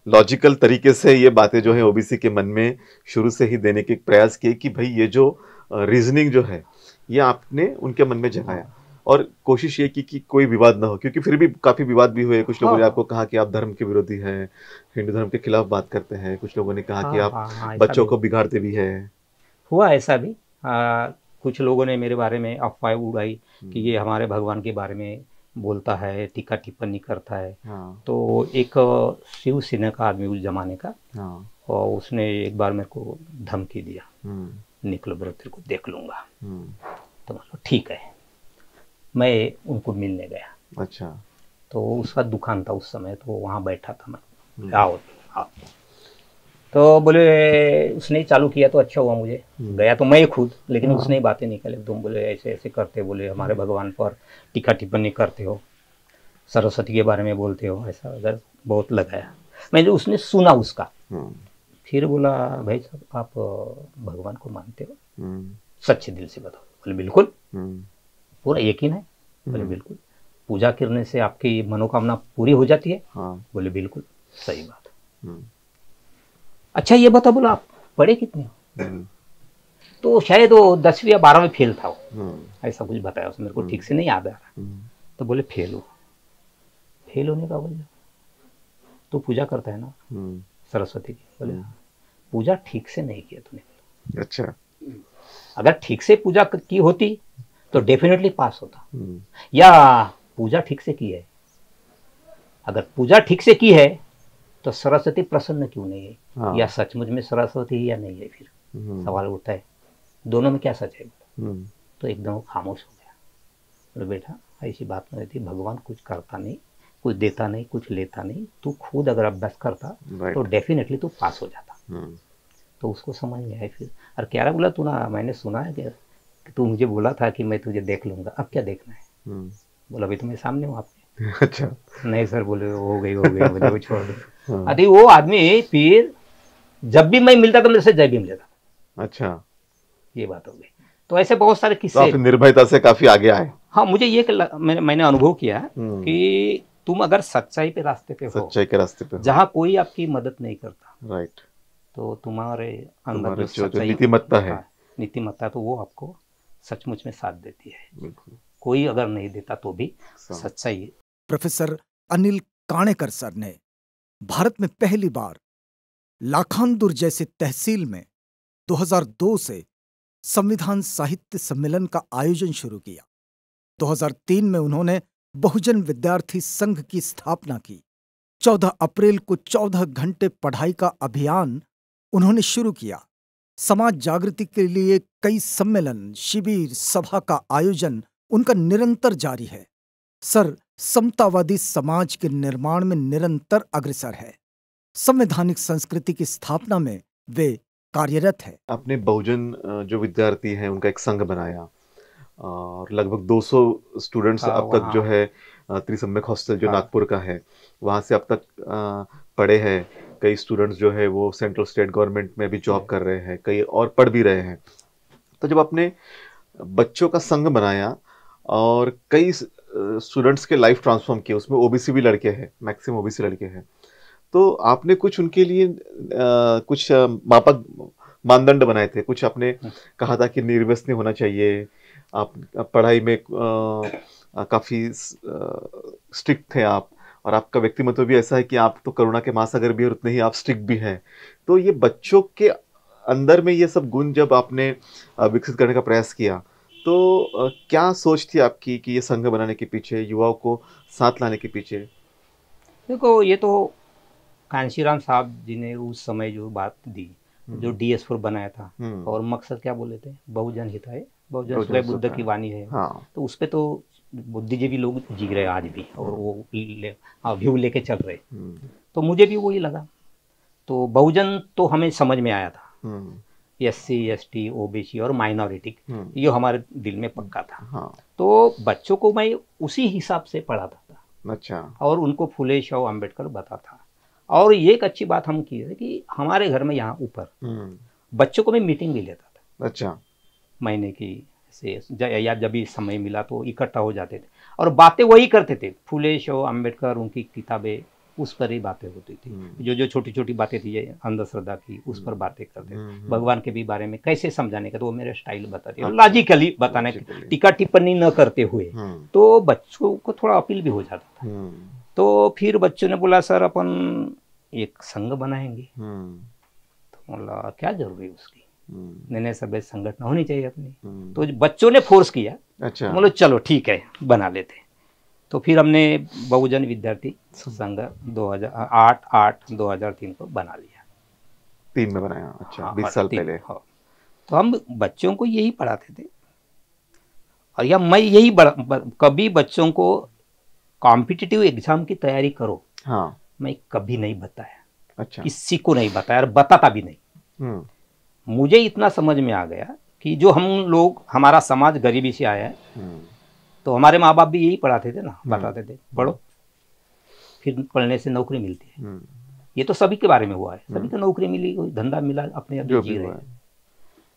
लॉजिकल तरीके से ये बातें जो है ओबीसी के मन में शुरू से ही देने के प्रयास किए कि भाई ये जो रीजनिंग जो है ये आपने उनके मन में जगाया, और कोशिश ये की कि कोई विवाद ना हो, क्योंकि फिर भी काफी विवाद भी हुए। कुछ लोगों ने आपको कहा कि आप धर्म के विरोधी हैं, हिंदू धर्म के खिलाफ बात करते हैं, कुछ लोगों ने कहा कि आप बच्चों को बिगाड़ते भी है। हुआ ऐसा भी। कुछ लोगों ने मेरे बारे में अफवाह उड़ाई कि ये हमारे भगवान के बारे में बोलता है, टीका टिप्पणी करता है। तो एक शिवसेना का आदमी उस जमाने का, और उसने एक बार मेरे को धमकी दिया, निकलो ब्रो तेरे को देख लूंगा। तो मतलब ठीक है, मैं उनको मिलने गया। अच्छा। तो उसका दुकान था उस समय, तो वहाँ बैठा था मैं, आओ आओ। तो बोले उसने चालू किया तो अच्छा हुआ, मुझे गया तो मैं खुद, लेकिन उसने ही बातें निकाले। तुम बोले ऐसे ऐसे करते, बोले हमारे भगवान पर टीका टिप्पणी करते हो, सरस्वती के बारे में बोलते हो, ऐसा अगर बहुत लगाया। मैंने उसने सुना उसका, फिर बोला भाई साहब आप भगवान को मानते हो, सच्चे दिल से बताओ। बोले बिल्कुल, पूरा यकीन है। बोले बिल्कुल, पूजा करने से आपकी मनोकामना पूरी हो जाती है। बोले बिल्कुल सही बात। अच्छा ये बता, बोला आप पढ़े कितने हो? तो शायद वो 10वीं या 12वीं फेल था वो, ऐसा कुछ बताया उसने, मेरे को ठीक से नहीं याद आ रहा। तो बोले फेल हो। फेल होने का बोले तो पूजा करता है ना सरस्वती की? बोले पूजा ठीक से नहीं किया तूने। अच्छा। अगर ठीक से पूजा की होती तो डेफिनेटली पास होता, या पूजा ठीक से की है? अगर पूजा ठीक से की है तो सरस्वती प्रसन्न क्यों नहीं है? या सचमुच में सरस्वती है या नहीं है? फिर सवाल उठता है, दोनों में क्या सच है? तो एकदम खामोश हो गया। बोले बेटा ऐसी बात नहीं थी, भगवान कुछ करता नहीं, कुछ देता नहीं, कुछ लेता नहीं, तू खुद अगर अभ्यास करता तो डेफिनेटली तू पास हो जाता। तो उसको समझ में आया फिर। और कह रहा बोला तू ना, मैंने सुना है कि तू मुझे बोला था कि मैं तुझे देख लूंगा, अब क्या देखना है? बोला अभी तो मैं सामने हूँ आपके। अच्छा। नहीं सर, बोले हो गई बोले वो छोड़ दो। अरे वो आदमी फिर जब भी मैं मिलता तो मेरे से जय भीम लेता। अच्छा, ये बात हो गई। तो ऐसे बहुत सारे किस्से। तो आप निर्भयता से काफी आगे आए। हाँ, मुझे ये मैंने अनुभव किया कि तुम अगर सच्चाई पे रास्ते पे हो, सच्चाई के रास्ते पे जहाँ कोई आपकी मदद नहीं करता, राइट, तो तुम्हारे अंदर जो नीतिमत्ता है, नीतिमत्ता, तो वो आपको सचमुच में साथ देती है। कोई अगर नहीं देता तो भी सच्चाई। प्रोफेसर अनिल काणेकर सर ने भारत में पहली बार लाखांदुर जैसे तहसील में 2002 से संविधान साहित्य सम्मेलन का आयोजन शुरू किया। 2003 में उन्होंने बहुजन विद्यार्थी संघ की स्थापना की। 14 अप्रैल को 14 घंटे पढ़ाई का अभियान उन्होंने शुरू किया। समाज जागृति के लिए कई सम्मेलन, शिविर, सभा का आयोजन उनका निरंतर जारी है। सर समतावादी समाज के निर्माण में निरंतर अग्रसर है। संवैधानिक संस्कृति की स्थापना में वे कार्यरत है। आपने बहुजन जो विद्यार्थी हैं उनका एक संघ बनाया और लगभग 200 स्टूडेंट्स हाँ, अब तक वहाँ जो है त्रिसम्यक हॉस्टल जो हाँ। नागपुर का है वहाँ से अब तक पढ़े हैं। कई स्टूडेंट्स जो है वो सेंट्रल स्टेट गवर्नमेंट में भी जॉब कर रहे हैं, कई और पढ़ भी रहे हैं। तो जब आपने बच्चों का संघ बनाया और कई स्टूडेंट्स के लाइफ ट्रांसफॉर्म किए, उसमें ओबीसी भी लड़के हैं, मैक्सिमम ओबीसी लड़के हैं, तो आपने कुछ उनके लिए कुछ मापक मानदंड बनाए थे, कुछ आपने कहा था कि निर्व्यसनी होना चाहिए, आप पढ़ाई में काफ़ी स्ट्रिक्ट थे आप, और आपका व्यक्तिमत्व भी ऐसा है कि आप तो करुणा के महासागर भी और उतने ही आप स्ट्रिक्ट भी हैं। तो ये बच्चों के अंदर में ये सब गुण जब आपने विकसित करने का प्रयास किया तो क्या सोच थी आपकी कि ये संघ बनाने के पीछे, युवाओं को साथ लाने के पीछे? देखो, ये तो कांशीराम साहब जी ने उस समय जो बात दी, जो DS4 बनाया था, और मकसद क्या बोले थे, बहुजन हिताय बहुजन सुखाय बुद्ध की वाणी है। हाँ। तो उस पे तो बुद्धिजीवी लोग जी रहे आज भी, और वो व्यू लेके चल रहे। तो मुझे भी वही लगा। तो बहुजन तो हमें समझ में आया था, SC ST OBC और माइनॉरिटी, ये हमारे दिल में पक्का था। हाँ। तो बच्चों को मैं उसी हिसाब से पढ़ाता था। अच्छा। और उनको फुले शाह अम्बेडकर बताता था। और ये एक अच्छी बात हम की है कि हमारे घर में यहाँ ऊपर बच्चों को मैं मीटिंग भी लेता था। अच्छा। महीने की से या जब भी समय मिला तो इकट्ठा हो जाते थे और बातें वही करते थे, फुले शाह अम्बेडकर, उनकी किताबें, उस पर ही बातें होती थी। जो जो छोटी छोटी बातें थी, अंधश्रद्धा की, उस पर बातें करते थे। भगवान के भी बारे में कैसे समझाने का, तो वो मेरा स्टाइल बताते हैं, लॉजिकली बताने, टीका टिप्पणी न करते हुए। तो बच्चों को थोड़ा अपील भी हो जाता था। तो फिर बच्चों ने बोला, सर अपन एक संघ बनाएंगे। तो बोला क्या जरूरी है उसकी, नए सभ्य संगठन होनी चाहिए अपनी। तो बच्चों ने फोर्स किया। अच्छा। बोलो चलो ठीक है, बना लेते। तो फिर हमने बहुजन विद्यार्थी संघ 2008-2003 को बना लिया। 3 में बनाया। अच्छा। हाँ, 20 साल पहले। हाँ। तो हम बच्चों को यही पढ़ाते थे, और या मैं यही कभी बच्चों को कॉम्पिटिटिव एग्जाम की तैयारी करो, हाँ, मैं कभी नहीं बताया। अच्छा। किसी को नहीं बताया और बताता भी नहीं। मुझे इतना समझ में आ गया कि जो हम लोग, हमारा समाज गरीबी से आया है, तो हमारे माँ बाप भी यही पढ़ाते थे ना, बताते थे पढ़ो, फिर पढ़ने से नौकरी मिलती है। ये तो सभी के बारे में हुआ है, सभी को नौकरी मिली, कोई धंधा मिला, अपने आप जी रहे हैं।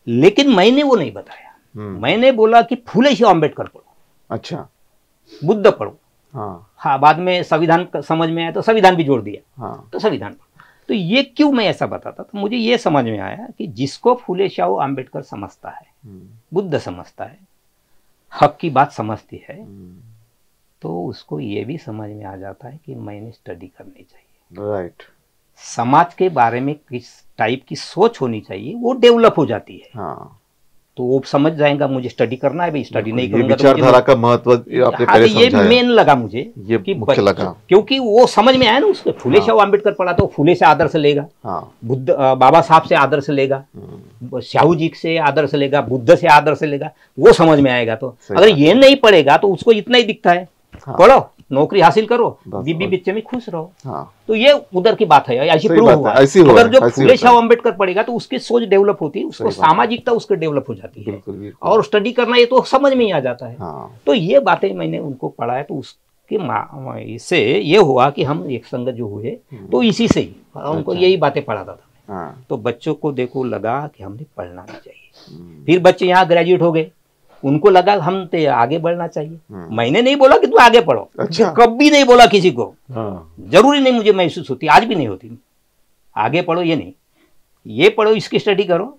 लेकिन मैंने वो नहीं बताया। मैंने बोला कि फुले शाह अम्बेडकर पढ़ो। अच्छा। बुद्ध पढ़ो। हाँ, बाद में संविधान समझ में आया तो संविधान भी जोड़ दिया। हाँ। तो संविधान। तो ये क्यों मैं ऐसा बताता, तो मुझे ये समझ में आया कि जिसको फुले शाह अम्बेडकर समझता है, बुद्ध समझता है, हक की बात समझती है, तो उसको ये भी समझ में आ जाता है कि मैंने स्टडी करनी चाहिए। राइट। समाज के बारे में किस टाइप की सोच होनी चाहिए, वो डेवलप हो जाती है। हाँ। तो वो समझ जाएगा मुझे स्टडी करना है, भाई स्टडी नहीं करूंगा तो विचारधारा का महत्व आपने पहले समझाया। ये मेन लगा मुझे, ये मुख्य लगा, क्योंकि वो समझ में आया ना उसको। फुले शाह अम्बेडकर पढ़ा तो फुले से आदर्श लेगा। हाँ। बुद्ध बाबा साहब से आदर्श लेगा, शाहू जी से आदर्श लेगा, बुद्ध से आदर्श लेगा, वो समझ में आएगा। तो अगर ये नहीं पढ़ेगा तो उसको इतना ही दिखता है, पढ़ो, नौकरी हासिल करो, बीबी बच्चे में खुश रहो। हाँ। तो ये उधर की बात है, ऐसी प्रूव हुआ। अगर जो फुले शाह अम्बेडकर पढ़ेगा तो उसकी सोच डेवलप होती है, उसको सामाजिकता उसके डेवलप हो जाती है, और स्टडी करना ये तो समझ में ही आ जाता है। हाँ। तो ये बातें मैंने उनको पढ़ाया, तो उसके इससे ये हुआ कि हम एक संघ जो हुए, तो इसी से ही उनको यही बातें पढ़ाता था। हाँ। तो बच्चों को देखो लगा कि हमने पढ़ना भी चाहिए। फिर बच्चे यहाँ ग्रेजुएट हो गए, उनको लगा हम तो आगे बढ़ना चाहिए। मैंने नहीं बोला कि तू आगे पढ़ो। अच्छा। कभी नहीं बोला किसी को। हाँ। जरूरी नहीं मुझे महसूस होती, आज भी नहीं होती, आगे पढ़ो ये नहीं, ये पढ़ो, इसकी स्टडी करो,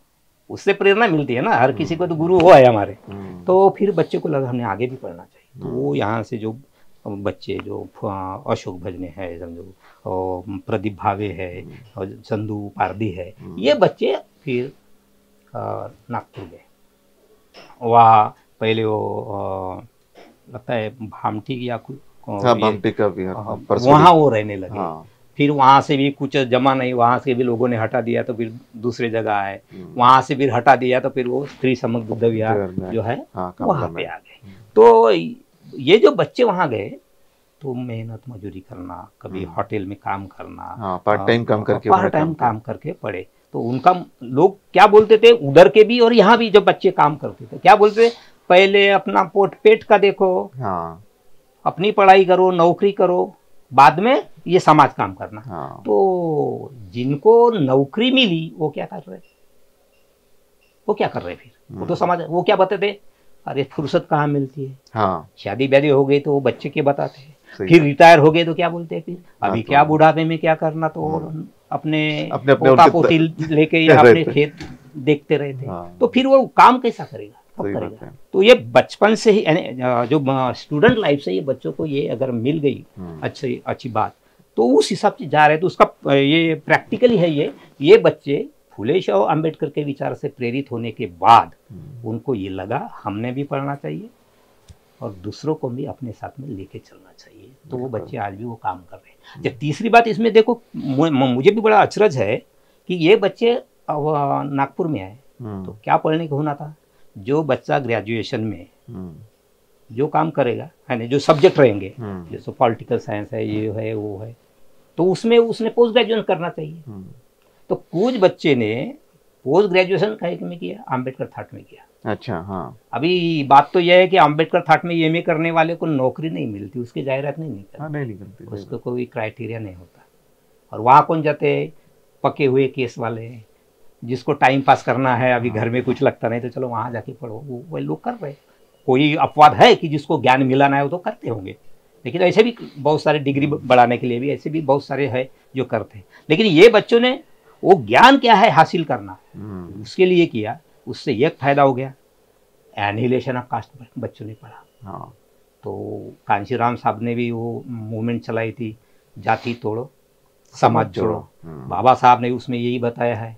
उससे प्रेरणा मिलती है ना। हर किसी को तो गुरु वो है हमारे। तो फिर बच्चे को लगा हमने आगे भी पढ़ना चाहिए। तो वो यहाँ से जो बच्चे, जो अशोक भजने है, समझो, और प्रदीप भावे है, और चंदू पारदी है, ये बच्चे फिर नागपुर गए। वहाँ पहले वो लगता है भामटी या भामटी का भी वहाँ वो रहने लगे। हाँ। फिर वहाँ से भी कुछ जमा नहीं, वहाँ से भी लोगों ने हटा दिया, तो फिर दूसरे जगह आए, वहाँ से फिर हटा दिया, तो फिर वो त्रिसम्यक बुद्ध विहार जो है वहाँ पे आ गए। तो ये जो बच्चे वहाँ गए तो मेहनत मजदूरी करना, कभी होटल में काम करना, हाँ, पार्ट टाइम काम करके पार्ट टाइम काम करके पढ़े। तो उनका लोग क्या बोलते थे उधर के भी और यहाँ भी जब बच्चे काम करते थे क्या बोलते थे, पहले अपना पेट का देखो, हाँ, अपनी पढ़ाई करो, नौकरी करो, बाद में ये समाज काम करना। हाँ, तो जिनको नौकरी मिली वो क्या कर रहे, वो क्या कर रहे फिर, वो तो समाज, वो क्या बताते, अरे फुर्सत कहाँ मिलती है, हाँ, शादी ब्यादी हो गई तो वो बच्चे के बताते हैं, सही फिर रिटायर हो गए तो क्या बोलते हैं फिर, अभी तो क्या बुढ़ापे में क्या करना, तो अपने अपने पोता पोती लेके या अपने खेत देखते रहते। हाँ। तो फिर वो काम कैसा करेगा, कब सही बात करेगा। है। तो ये बचपन से ही जो स्टूडेंट लाइफ से ये बच्चों को ये अगर मिल गई अच्छी बात, तो उस हिसाब से जा रहे हैं। तो उसका ये प्रैक्टिकली है, ये बच्चे फुले शाह अम्बेडकर के विचार से प्रेरित होने के बाद उनको ये लगा हमने भी पढ़ना चाहिए और दूसरों को भी अपने साथ में लेके चलना चाहिए। तो वो बच्चे आज भी वो काम कर रहे हैं। जब तीसरी बात इसमें देखो, मुझे भी बड़ा अचरज है कि ये बच्चे नागपुर में आए तो क्या पढ़ने को होना था, जो बच्चा ग्रेजुएशन में जो काम करेगा है ना, जो सब्जेक्ट रहेंगे जैसे पॉलिटिकल साइंस है, ये है वो है, तो उसमें उसने पोस्ट ग्रेजुएशन करना चाहिए। तो कुछ बच्चे ने पोस्ट ग्रेजुएशन कहीं में किया, अम्बेडकर थाट में किया। अच्छा, हाँ। अभी बात तो यह है कि अम्बेडकर थाट में एमए करने वाले को नौकरी नहीं मिलती, उसकी जाहिरात नहीं निकलती। हाँ, नहीं निकलती, उसको कोई क्राइटेरिया नहीं होता। और वहाँ कौन जाते, पके हुए केस वाले, जिसको टाइम पास करना है, अभी घर में कुछ लगता नहीं तो चलो वहाँ जाके पढ़ो, वो लोग कर रहे। कोई अपवाद है कि जिसको ज्ञान मिलाना है वो तो करते होंगे, लेकिन ऐसे भी बहुत सारे डिग्री बढ़ाने के लिए भी ऐसे भी बहुत सारे हैं जो करते हैं। लेकिन ये बच्चों ने वो ज्ञान क्या है हासिल करना, उसके लिए किया, उससे एक फायदा हो गया, एनिहिलेशन ऑफ कास्ट बच्चों ने पढ़ा। हाँ। तो कांशीराम साहब ने भी वो मूवमेंट चलाई थी, जाति तोड़ो समाज जोड़ो। बाबा साहब ने उसमें यही बताया है,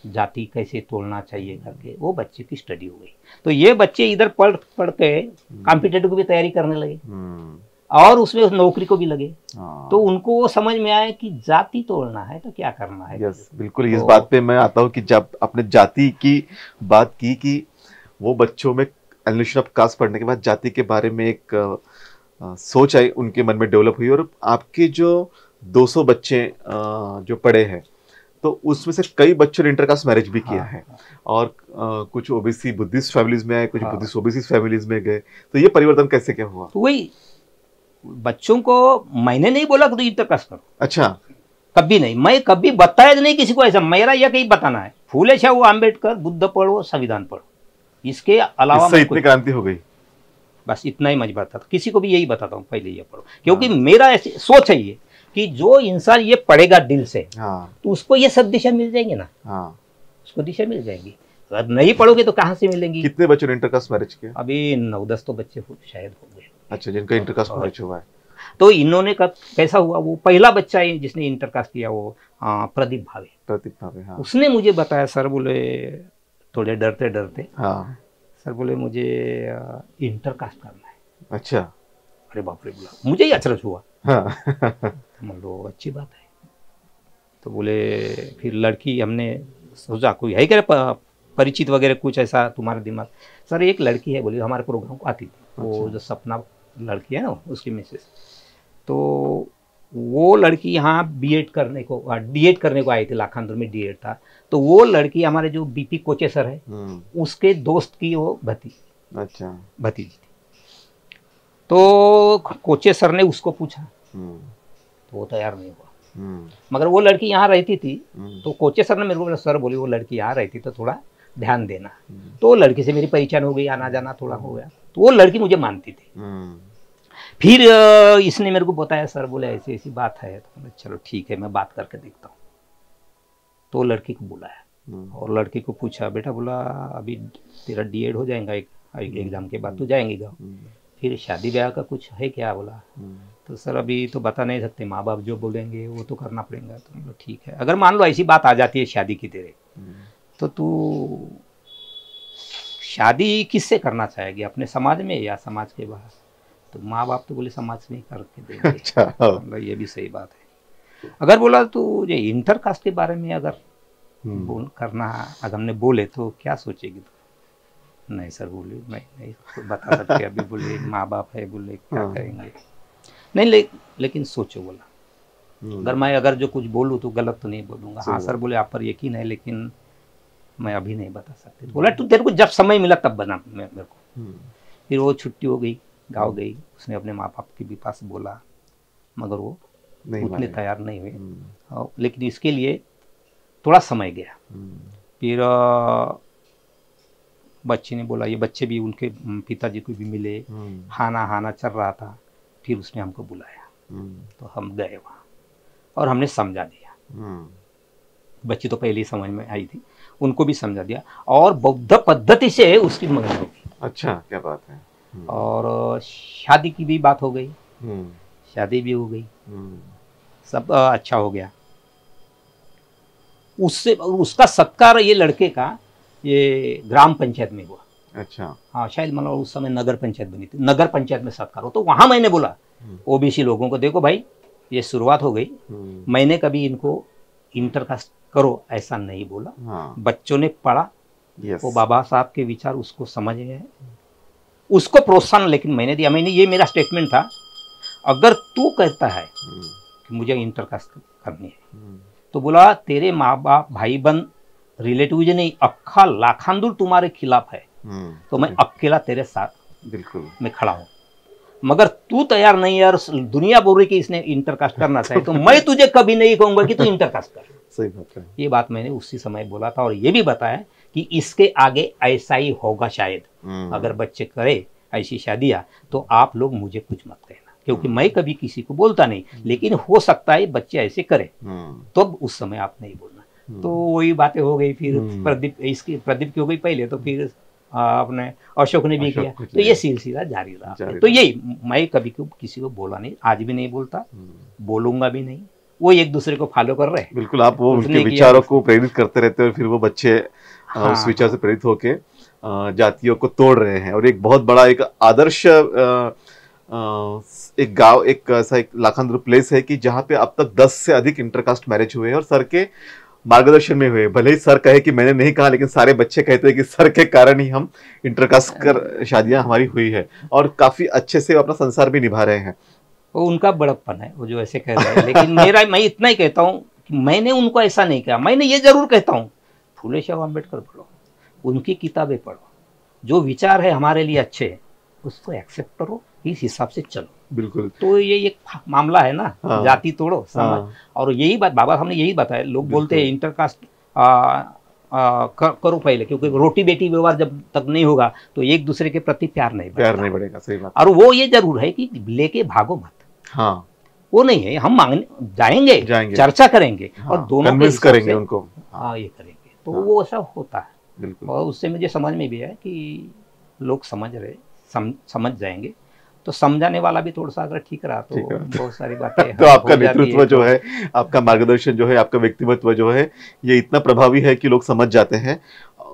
जाति कैसे तोड़ना चाहिए करके। वो बच्चे की स्टडी हो गई। तो ये बच्चे इधर पढ़ के कॉम्पिटिटिव की भी तैयारी करने लगे और उसमें नौकरी को भी लगे। तो उनको वो समझ में आया कि जाति तोड़ना है तो क्या करना है। यस, बिल्कुल। इस बात पे मैं आता हूँ कि जब आपने जाति की बात की कि वो बच्चों में एलिमिनेशन ऑफ कास्ट पढ़ने के बाद जाति के बारे में एक सोच आई, उनके मन में डेवलप हुई। और आपके जो 200 बच्चे जो पढ़े हैं तो उसमें से कई बच्चों ने इंटरकास्ट मैरिज भी किया है और कुछ ओबीसी बुद्धिस्ट फैमिलीज में आए, कुछ बुद्धिस्ट ओबीसी फैमिलीज में गए। तो ये परिवर्तन कैसे क्या हुआ? तो वही बच्चों को मैंने नहीं बोला कि तो इंटरकास्ट करो। अच्छा, कभी नहीं, मैं कभी बताया नहीं किसी को ऐसा। मेरा यह कहीं बताना है, फूले शाह अम्बेडकर, बुद्ध पढ़ो, संविधान पढ़ो, इसके अलावा इससे इतनी क्रांति हो गई। बस इतना ही मैं बताता, किसी को भी यही बताता हूँ, पहले ये पढ़ो। क्योंकि मेरा ऐसी सोच है ये कि जो इंसान ये पढ़ेगा दिल से तो उसको ये सब दिशा मिल जाएंगे ना। उसको दिशा मिल जाएगी। अगर नहीं पढ़ोगे तो कहाँ से मिलेंगी? कितने बच्चों ने इंटरकास्ट मैरिज किया? अभी 9-10 तो बच्चे शायद हो गए। अच्छा, जिनका इंटरकास्ट मैरिज हुआ है। तो इन्होंने कब कैसा हुआ, वो पहला बच्चा है जिसने इंटरकास्ट किया, वो प्रदीप भावे। हाँ। उसने मुझे बताया, सर बोले थोड़े डरते डरते, हाँ सर बोले मुझे इंटरकास्ट करना है। अच्छा। अरे बाप रे, बोला मुझे ही अचरज हुआ। हाँ। बोलो अच्छी बात है। तो बोले फिर लड़की, हमने सोचा कोई है क्या परिचित वगैरह कुछ ऐसा तुम्हारे दिमाग? सर एक लड़की है, बोली हमारे प्रोग्राम को आती थी। वो जो सपना लड़की है ना, उसकी मिसेस। तो वो लड़की यहाँ डीएड करने को आई थी, लाखांदुर में डीएड था। तो वो लड़की हमारे जो बीपी कोचे सर है उसके दोस्त की वो भतीजी थी। तो कोचे सर ने उसको पूछा तो वो तैयार नहीं हुआ। मगर वो लड़की यहाँ रहती थी। तो कोचे सर ने मेरे को बोला, सर बोली वो लड़की यहाँ रहती तो थोड़ा ध्यान देना। तो वो लड़की से मेरी पहचान हो गई, आना जाना थोड़ा हो गया। तो वो लड़की मुझे मानती थी। फिर इसने मेरे को बताया, सर बोले ऐसी ऐसी बात है। तो चलो ठीक है, मैं बात करके देखता हूँ। तो लड़की को बुलाया और लड़की को पूछा, बेटा बोला अभी तेरा डीएड हो जाएगा, एक एग्जाम के बाद तू जाएंगी गाँव, फिर शादी ब्याह का कुछ है क्या? बोला तो सर अभी तो बता नहीं सकते, माँ बाप जो बोलेंगे वो तो करना पड़ेगा। तो बोला ठीक है, अगर मान लो ऐसी बात आ जाती है शादी की तेरे, तो तू शादी किससे करना चाहेगी, अपने समाज में या समाज के बाहर? तो माँ बाप तो बोले समाज में करके देंगे। अच्छा, मतलब ये भी सही बात है। अगर बोला तो ये इंटरकास्ट के बारे में अगर बोल करना, अगर हमने बोले तो क्या सोचेगी? नहीं सर बोले मैं नहीं बता सकते अभी, बोले माँ बाप है, बोले क्या करेंगे। नहीं लेकिन सोचो बोला, अगर जो कुछ बोलूँ तो गलत तो नहीं बोलूँगा। हाँ सर बोले आप पर यकीन है लेकिन मैं अभी नहीं बता सकते। बोला तू तेरे को जब समय मिला तब बना मेरे को। फिर वो छुट्टी हो गई, गाँव गई, उसने अपने माँ बाप के भी पास बोला मगर वो उतने तैयार नहीं हुए। लेकिन इसके लिए थोड़ा समय गया। फिर बच्चे ने बोला, ये बच्चे भी उनके पिताजी को भी मिले, हाना चल रहा था। फिर उसने हमको बुलाया तो हम गए वहाँ और हमने समझा दिया। बच्ची तो पहले ही समझ में आई थी, उनको भी समझा दिया और बौद्ध पद्धति से उसकी मंगनी हो गई। अच्छा, क्या बात है। और शादी की भी बात हो गई, शादी भी हो गई, सब अच्छा हो गया। उससे उसका सत्कार ये लड़के का ये ग्राम पंचायत में हुआ। अच्छा, हाँ शायद मतलब उस समय नगर पंचायत बनी थी, नगर पंचायत में सत्कार हो। तो वहां मैंने बोला ओबीसी लोगों को, देखो भाई ये शुरुआत हो गई, मैंने कभी इनको इंटरकास्ट करो ऐसा नहीं बोला। बच्चों ने पढ़ा, वो बाबा साहब के विचार उसको समझ गए, उसको प्रोत्साहन लेकिन मैंने दिया। ये मेरा स्टेटमेंट था, अगर तू कहता है कि मुझे इंटरकास्ट करनी है तो बोला तेरे माँ बाप भाई बहन रिलेटिव नहीं, अक्खा लाखांदुर तुम्हारे खिलाफ है तो मैं अकेला तेरे साथ बिल्कुल मैं खड़ा हूँ। मगर तू तैयार नहीं है और दुनिया बोल रही कि इसने इंटरकास्ट करना चाहिए तो मैं तुझे कभी नहीं कहूंगा कि तू इंटरकास्ट कर। सही बात है। ये बात मैंने उसी समय बोला था और ये भी बताया कि इसके आगे ऐसा ही होगा शायद। अगर बच्चे करे ऐसी शादियां तो आप लोग मुझे कुछ मत कहना, क्योंकि मैं कभी किसी को बोलता नहीं, लेकिन हो सकता है बच्चे ऐसे करे तो उस समय आप नहीं बोलना। तो वही बातें हो गई। फिर प्रदीप की हो गई पहले, तो फिर अपने अशोक ने भी किया, तो ये सिलसिला जारी रहा। तो यही मैं कभी किसी को बोला नहीं, आज भी नहीं बोलता, बोलूंगा भी नहीं। वो एक दूसरे को फॉलो कर रहे हैं। बिल्कुल, आप वो उनके विचारों को प्रेरित करते रहते हैं और फिर वो बच्चे उस विचार से प्रेरित होके जातियों को तोड़ रहे हैं। और एक बहुत बड़ा एक आदर्श एक गांव, एक ऐसा एक लाखांदुर प्लेस है कि जहाँ पे अब तक 10 से अधिक इंटरकास्ट मैरिज हुए हैं और सर के मार्गदर्शन में हुए। भले ही सर कहे कि मैंने नहीं कहा, लेकिन सारे बच्चे कहते हैं कि सर के कारण ही हम इंटरकास्ट कर शादियां हमारी हुई है और काफी अच्छे से अपना संसार भी निभा रहे हैं। वो उनका बड़प्पन है, वो जो ऐसे कह रहे हैं। लेकिन मैं इतना ही कहता हूँ कि मैंने उनको ऐसा नहीं कहा। मैंने ये जरूर कहता हूँ फूले शाह अम्बेडकर पढ़ो, उनकी किताबें पढ़ो, जो विचार है हमारे लिए अच्छे उसको एक्सेप्ट करो, इस हिसाब से चलो। बिल्कुल। तो ये एक मामला है ना, जाति तोड़ो समाज। और यही बात बाबा साहब ने यही बताया। लोग बोलते हैं इंटरकास्ट करो पहले, क्योंकि रोटी बेटी व्यवहार जब तक नहीं होगा तो एक दूसरे के प्रति प्यार नहीं बढ़ेगा। सही बात। और वो ये जरूर है कि लेके भागो मत। हाँ, वो नहीं है, हम मांगने जाएंगे, चर्चा करेंगे और दोनों कन्विंस करेंगे उनको। हाँ, ये करेंगे तो वो ऐसा होता है। बिल्कुल। और उससे मुझे समझ में भी है कि लोग समझ जाएंगे। तो समझाने वाला भी थोड़ा सा अगर ठीक रहा तो बहुत सारी बातें तो आपका नेतृत्व जो है, आपका मार्गदर्शन जो है, आपका व्यक्तित्व जो है, ये इतना प्रभावी है कि लोग समझ जाते हैं।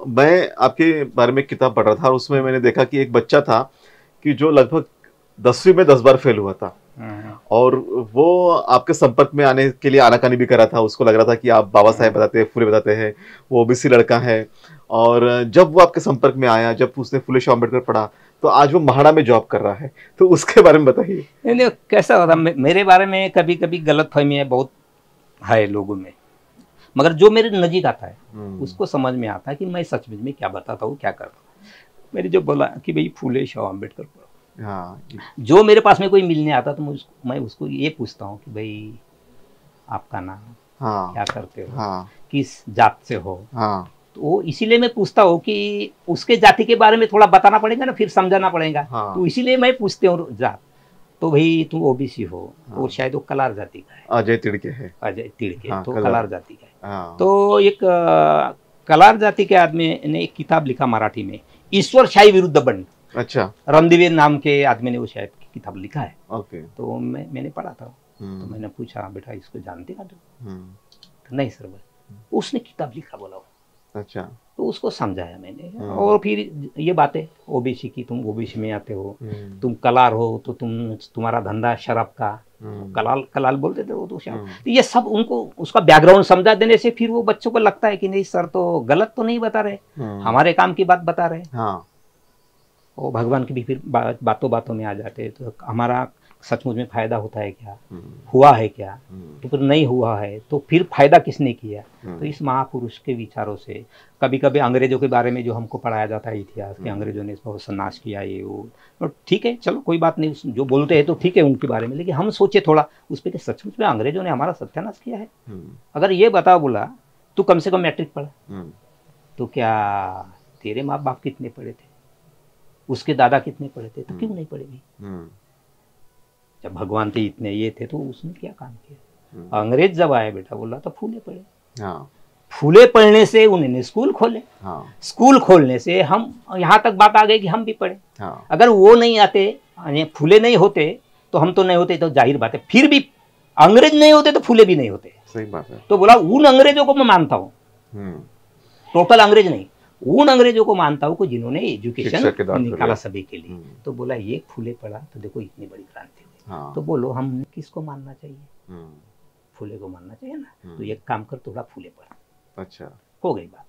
मैं आपके बारे में किताब पढ़ रहा था और उसमें मैंने देखा कि एक बच्चा था कि जो लगभग 10वीं में 10 बार फेल हुआ था और वो आपके संपर्क में आने के लिए आनाकानी भी कर रहा था। उसको लग रहा था कि आप बाबा साहेब बताते हैं, फुले बताते हैं, वो ओबीसी लड़का है। और जब वो आपके संपर्क में आया, जब उसने फुले शाह अम्बेडकर पढ़ा, तो आज वो महाड़ा में जॉब कर रहा है। तो उसके बारे में बताइए। नहीं, कैसा होता, मेरे बारे में कभी कभी गलतफहमी बहुत है लोगों में, मगर जो मेरे नजीक आता है उसको समझ में आता है कि मैं सच में क्या बताता हूँ, क्या करता हूँ। मेरे जो बोला कि भाई फुले शाह अम्बेडकर पढ़ो, जो मेरे पास में कोई मिलने आता तो मैं उसको ये पूछता हूँ कि भाई आपका नाम, क्या करते हो, किस जात से हो। तो इसीलिए मैं पूछता हूँ कि उसके जाति के बारे में थोड़ा बताना पड़ेगा ना, फिर समझाना पड़ेगा। तो इसीलिए मैं पूछते हूँ जात। तो भाई तुम ओबीसी हो, तो शायद वो कलार जाति का है, अजय तिड़के है, तो कलार जाति का है। तो एक कलार जाति के आदमी ने एक किताब लिखा मराठी में, ईश्वरशाही विरुद्ध बंड। अच्छा। रणदीवेर नाम के आदमी ने वो शायद किताब लिखा है। ओके। तो मैंने पढ़ा था। तो मैंने पूछा बेटा इसको जानते का? तो नहीं सर, उसने किताब लिखा बोला। अच्छा। तो उसको समझाया मैंने और फिर ये बातें ओबीसी की, तुम ओबीसी में आते हो, तुम कलार हो तो तुम्हारा धंधा शराब का, कलाल बोलते थे वो तो शराब। तो ये सब उनको उसका बैकग्राउंड समझा देने से फिर वो बच्चों को लगता है कि नहीं सर तो गलत तो नहीं बता रहे, हमारे काम की बात बता रहे। और भगवान की भी फिर बातों बातों में आ जाते हैं, तो हमारा सचमुच में फायदा होता है क्या, हुआ है क्या, तो फिर नहीं हुआ है तो फिर फायदा किसने किया। तो इस महापुरुष के विचारों से, कभी कभी अंग्रेजों के बारे में जो हमको पढ़ाया जाता है इतिहास के, अंग्रेजों ने बहुत सन्नास किया ये वो, तो ठीक है चलो कोई बात नहीं, जो बोलते हैं तो ठीक है उनके बारे में, लेकिन हम सोचे थोड़ा उस पर कि सचमुच में अंग्रेजों ने हमारा सत्यानाश किया है। अगर ये बताओ, बोला तू कम से कम मैट्रिक पढ़ा, तो क्या तेरे माँ बाप कितने पढ़े थे, उसके दादा कितने पढ़े थे, तो क्यों नहीं पढ़ेगी। जब भगवान थे इतने ये थे तो उसने क्या काम किया। अंग्रेज जब आए बेटा, बोला तो फूले पढ़े। हाँ। फूले पढ़ने से उन्होंने स्कूल खोले। हाँ। स्कूल खोलने से हम यहाँ तक बात आ गई कि हम भी पढ़े। हाँ। अगर वो नहीं आते, फूले नहीं होते तो हम तो नहीं होते, तो जाहिर बात है फिर भी अंग्रेज नहीं होते तो फूले भी नहीं होते। सही बात है। तो बोला उन अंग्रेजों को मैं मानता हूँ, टोटल अंग्रेज नहीं, उन अंग्रेजों को मानता हूँ जिन्होंने एजुकेशन निकाला सभी के लिए। तो बोला ये फूले पढ़ा तो देखो इतनी बड़ी क्रांति हुई। हाँ। तो बोलो हम किसको मानना चाहिए, फूले को मानना चाहिए ना। तो एक काम कर, थोड़ा फूले पढ़ा। अच्छा, हो गई बात।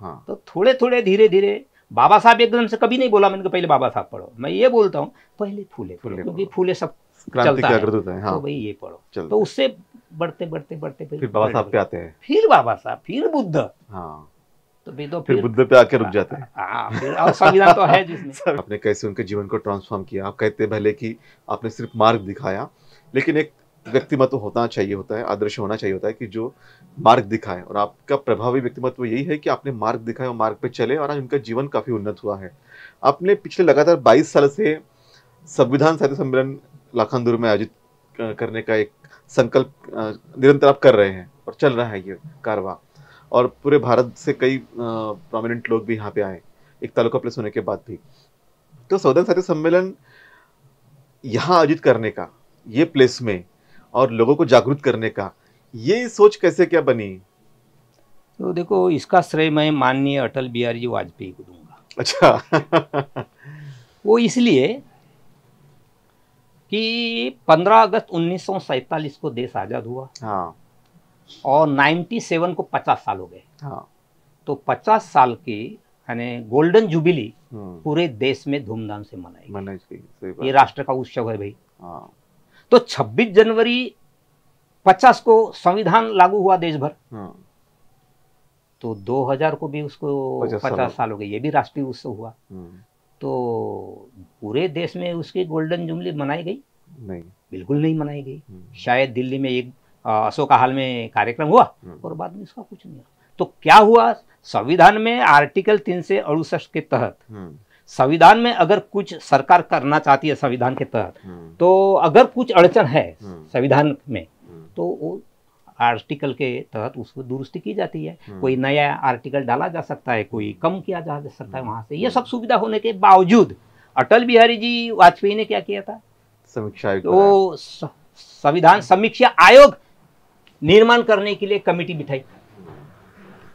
हाँ। तो थोड़े थोड़े धीरे धीरे, बाबा साहब एकदम से कभी नहीं बोला मैंने पहले बाबा साहब पढ़ो, मैं ये बोलता हूँ पहले फूले पढ़ो, क्योंकि फूले सब चलता है। हाँ। तो भाई ये पढ़ो, तो उससे बढ़ते बढ़ते बढ़ते फिर बाबा साहब पे आते हैं, फिर बाबा साहब, फिर बुद्ध। हाँ। तो फिर बुद्ध पे आके रुक जाते हैं। हाँ, फिर संविधान तो है जिसमें। आपने कैसे उनके जीवन को ट्रांसफॉर्म किया। आप कहते भले कि आपने सिर्फ मार्ग दिखाया, लेकिन एक व्यक्तिमत्व होता है, आदर्श होना चाहिए होता है कि जो मार्ग दिखाए, और आपका प्रभावी व्यक्तिमत्व यही है कि आपने मार्ग दिखाया और मार्ग पे चले, और आज उनका जीवन काफी उन्नत हुआ है। आपने पिछले लगातार 22 साल से संविधान साहित्य सम्मेलन लाखांदूर में आयोजित करने का एक संकल्प निरंतर आप कर रहे हैं, और चल रहा है ये कारवां, और पूरे भारत से कई प्रोमिनेंट लोग भी यहाँ पे आए एक तालुका प्लेस होने के बाद भी। तो संविधान साहित्य सम्मेलन यहाँ आयोजित करने का, ये प्लेस में, और लोगों को जागरूक करने का, ये सोच कैसे क्या बनी। तो देखो इसका श्रेय मैं माननीय अटल बिहारी जी वाजपेयी को दूंगा। अच्छा। वो इसलिए कि 15 अगस्त 1947 को देश आजाद हुआ। हाँ। और 97 को 50 साल हो गए। हाँ। तो 50 साल की यानी गोल्डन जुबिली पूरे देश में धूमधाम से मनाई गई। ये राष्ट्र का उत्सव है भाई। हाँ। तो 26 जनवरी 50 को संविधान लागू हुआ देश भर। हाँ। तो 2000 को भी उसको 50 साल हो गए, ये भी राष्ट्रीय उत्सव हुआ। तो पूरे देश में उसकी गोल्डन जुबली मनाई गई? नहीं, बिल्कुल नहीं मनाई गई। शायद दिल्ली में एक अशोका हॉल में कार्यक्रम हुआ और बाद में इसका कुछ नहीं हुआ। तो क्या हुआ, संविधान में आर्टिकल 368 के तहत, संविधान में अगर कुछ सरकार करना चाहती है संविधान के तहत, तो अगर कुछ अड़चन है संविधान में तो वो आर्टिकल के तहत उसको दुरुस्ती की जाती है। कोई नया आर्टिकल डाला जा सकता है, कोई कम किया जा सकता है वहां से। ये सब सुविधा होने के बावजूद अटल बिहारी जी वाजपेयी ने क्या किया था, समीक्षा, तो संविधान समीक्षा आयोग निर्माण करने के लिए कमेटी बिठाई।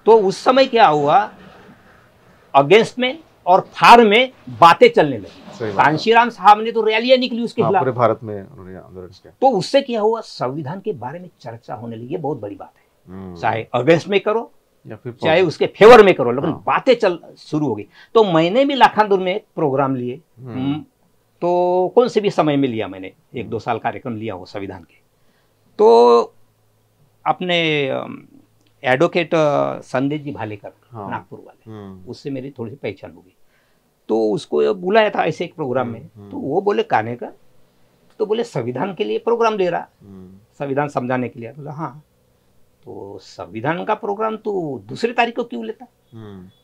तो उस समय क्या हुआ, अगेंस्ट में और फार में बातें चलने लगी। कांशीराम साहब ने तो रैलियां निकली उसके खिलाफ, पूरे भारत में उन्होंने आंदोलन किया। तो उससे क्या हुआ, संविधान के बारे में चर्चा होने लगी। ये बहुत बड़ी बात है, चाहे अगेंस्ट में करो या फिर चाहे उसके फेवर में करो, लेकिन बातें चल शुरू हो गई। तो मैंने भी लाखांदूर में एक प्रोग्राम लिए, तो कौन से भी समय में लिया मैंने, 1-2 साल कार्यक्रम लिया हो संविधान के। तो अपने एडवोकेट संदेश जी भालेकर, नागपुर वाले, उससे मेरी थोड़ी सी पहचान हो गई। तो उसको बुलाया था ऐसे एक प्रोग्राम में। तो वो बोले कहने का, तो बोले संविधान के लिए प्रोग्राम दे रहा, संविधान समझाने के लिए। बोला हाँ, तो संविधान का प्रोग्राम तो दूसरी तारीख को क्यों लेता,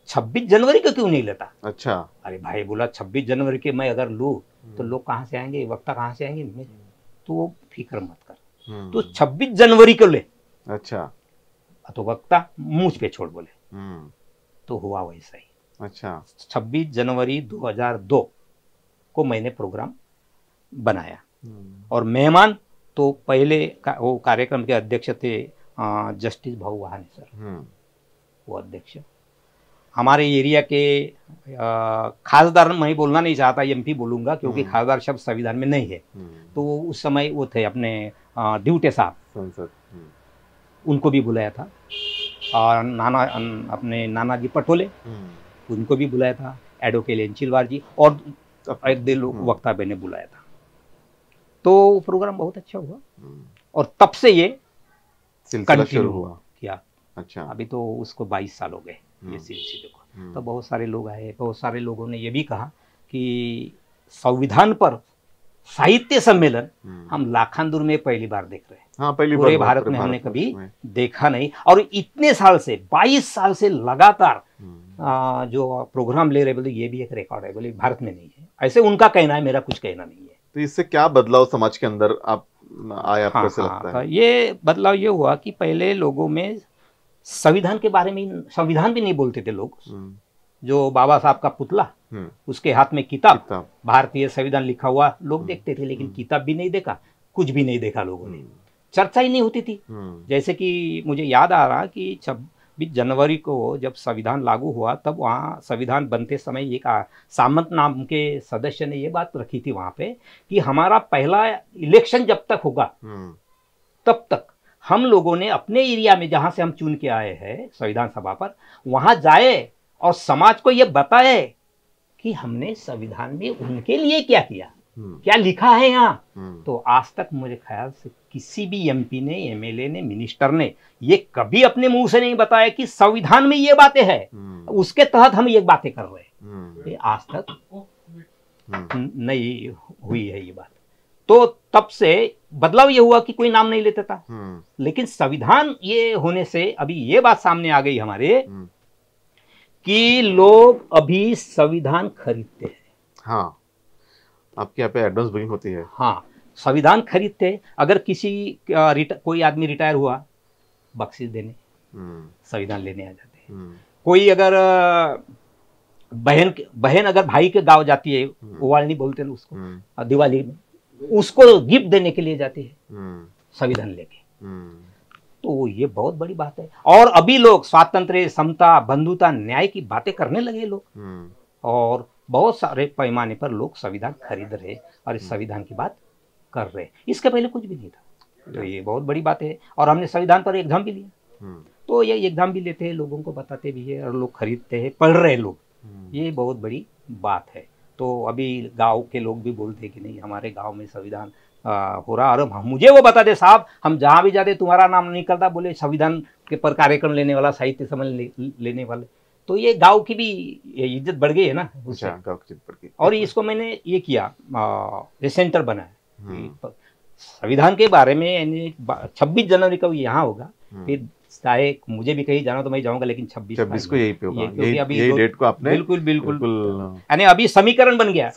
26 जनवरी को क्यों नहीं लेता। अच्छा। अरे भाई, बोला 26 जनवरी के मैं अगर लूँ तो लोग कहाँ से आएंगे, वक्ता कहाँ से आएंगे। तो वो फिक्र मत कर, तो 26 जनवरी को ले। अच्छा। तो वक्ता मुझ पे छोड़ बोले। तो हुआ वैसा ही। अच्छा। 26 जनवरी 2002 को मैंने प्रोग्राम बनाया, और मेहमान तो पहले वो कार्यक्रम के अध्यक्ष थे जस्टिस भाऊ वहाने सर, वो अध्यक्ष। हमारे एरिया के खासदार मैं बोलना नहीं चाहता, एमपी बोलूंगा, क्योंकि खासदार शब्द संविधान में नहीं है। तो उस समय वो थे अपने ड्यूटे साहब, संसद, उनको भी बुलाया था। और अपने नानाजी पटोले, उनको भी बुलाया था। एडवोकेट लेंचिलवार जी, और एक दिल वक्ता ने बुलाया था, तो वो प्रोग्राम बहुत अच्छा हुआ और तब से ये सिलसिला शुरू कंटिन्यू हुआ। किया। अच्छा। अभी तो उसको 22 साल हो गए ये सिलसिले को। तो बहुत सारे लोग आए, बहुत सारे लोगों ने ये भी कहा कि संविधान पर साहित्य सम्मेलन हम लाखांदूर में पहली बार देख रहे हैं। हाँ, पहली पूरे बार भारत में हमने कभी देखा नहीं, और इतने साल से 22 साल से लगातार जो प्रोग्राम ले रहे, बोले ये भी एक रिकॉर्ड है, बोले भारत में नहीं है। ऐसे उनका कहना है, मेरा कुछ कहना नहीं है। तो इससे क्या बदलाव समाज के अंदर आप आया, आपको ऐसा लगता है? ये बदलाव ये हुआ कि पहले लोगों में संविधान के बारे में, संविधान भी नहीं बोलते थे लोग। जो बाबा साहब का पुतला, उसके हाथ में किताब, भारतीय संविधान लिखा हुआ लोग देखते थे, लेकिन किताब भी नहीं देखा, कुछ भी नहीं देखा लोगों ने, चर्चा ही नहीं होती थी। जैसे कि मुझे याद आ रहा कि 26 जनवरी को जब संविधान लागू हुआ, तब वहाँ संविधान बनते समय एक सामंत नाम के सदस्य ने ये बात रखी थी वहाँ पे कि हमारा पहला इलेक्शन जब तक होगा तब तक हम लोगों ने अपने एरिया में, जहाँ से हम चुन के आए हैं संविधान सभा पर, वहाँ जाए और समाज को ये बताए कि हमने संविधान में उनके लिए क्या किया, क्या लिखा है यहाँ। तो आज तक मुझे ख्याल से किसी भी एमपी ने, एमएलए ने, मिनिस्टर ने ये कभी अपने मुंह से नहीं बताया कि संविधान में ये बातें हैं, उसके तहत हम ये बातें कर रहे हैं। ये आज तक नहीं हुई है ये बात। तो तब से बदलाव ये हुआ कि कोई नाम नहीं लेता था, लेकिन संविधान ये होने से अभी ये बात सामने आ गई हमारे कि लोग अभी संविधान खरीदते हैं। हाँ, आपके यहाँ पे एडवांस बुकिंग होती है? हाँ, संविधान खरीदते। अगर किसी कोई आदमी रिटायर हुआ, बख्शिश देने संविधान लेने आ जाते हैं। कोई अगर बहन अगर भाई के गांव जाती है, ओवालनी बोलते हैं उसको, दिवाली में, उसको गिफ्ट देने के लिए जाती है संविधान लेके। तो ये बहुत बड़ी बात है। और अभी लोग स्वातंत्र्य, समता, बंधुता, न्याय की बातें करने लगे लोग, और बहुत सारे पैमाने पर लोग संविधान खरीद रहे और इस संविधान की बात कर रहे। इसके पहले कुछ भी नहीं था, तो ये बहुत बड़ी बात है। और हमने संविधान पर एग्जाम भी लिया, तो ये एग्जाम भी लेते हैं, लोगों को बताते भी है, और लोग खरीदते हैं, पढ़ रहे लोग, ये बहुत बड़ी बात है। तो अभी गांव के लोग भी बोलते हैं कि नहीं, हमारे गांव में संविधान हो रहा। और मुझे वो बता दे साहब, हम जहाँ भी जाते तुम्हारा नाम नहीं निकलता, बोले संविधान के पर कार्यक्रम लेने वाला, साहित्य सम्मेलन लेने वाले। तो ये गांव की भी इज्जत बढ़ गई है ना उससे। गांव की इज्जत बढ़ गई। और इसको मैंने ये किया, ये सेंटर बनाया संविधान के बारे में। 26 जनवरी को यहाँ होगा, फिर चाहे मुझे भी कहीं जाना तो मैं जाऊंगा, लेकिन 26 को यही पे होगा। यही डेट को आपने बिल्कुल यानी अभी समीकरण बन गया।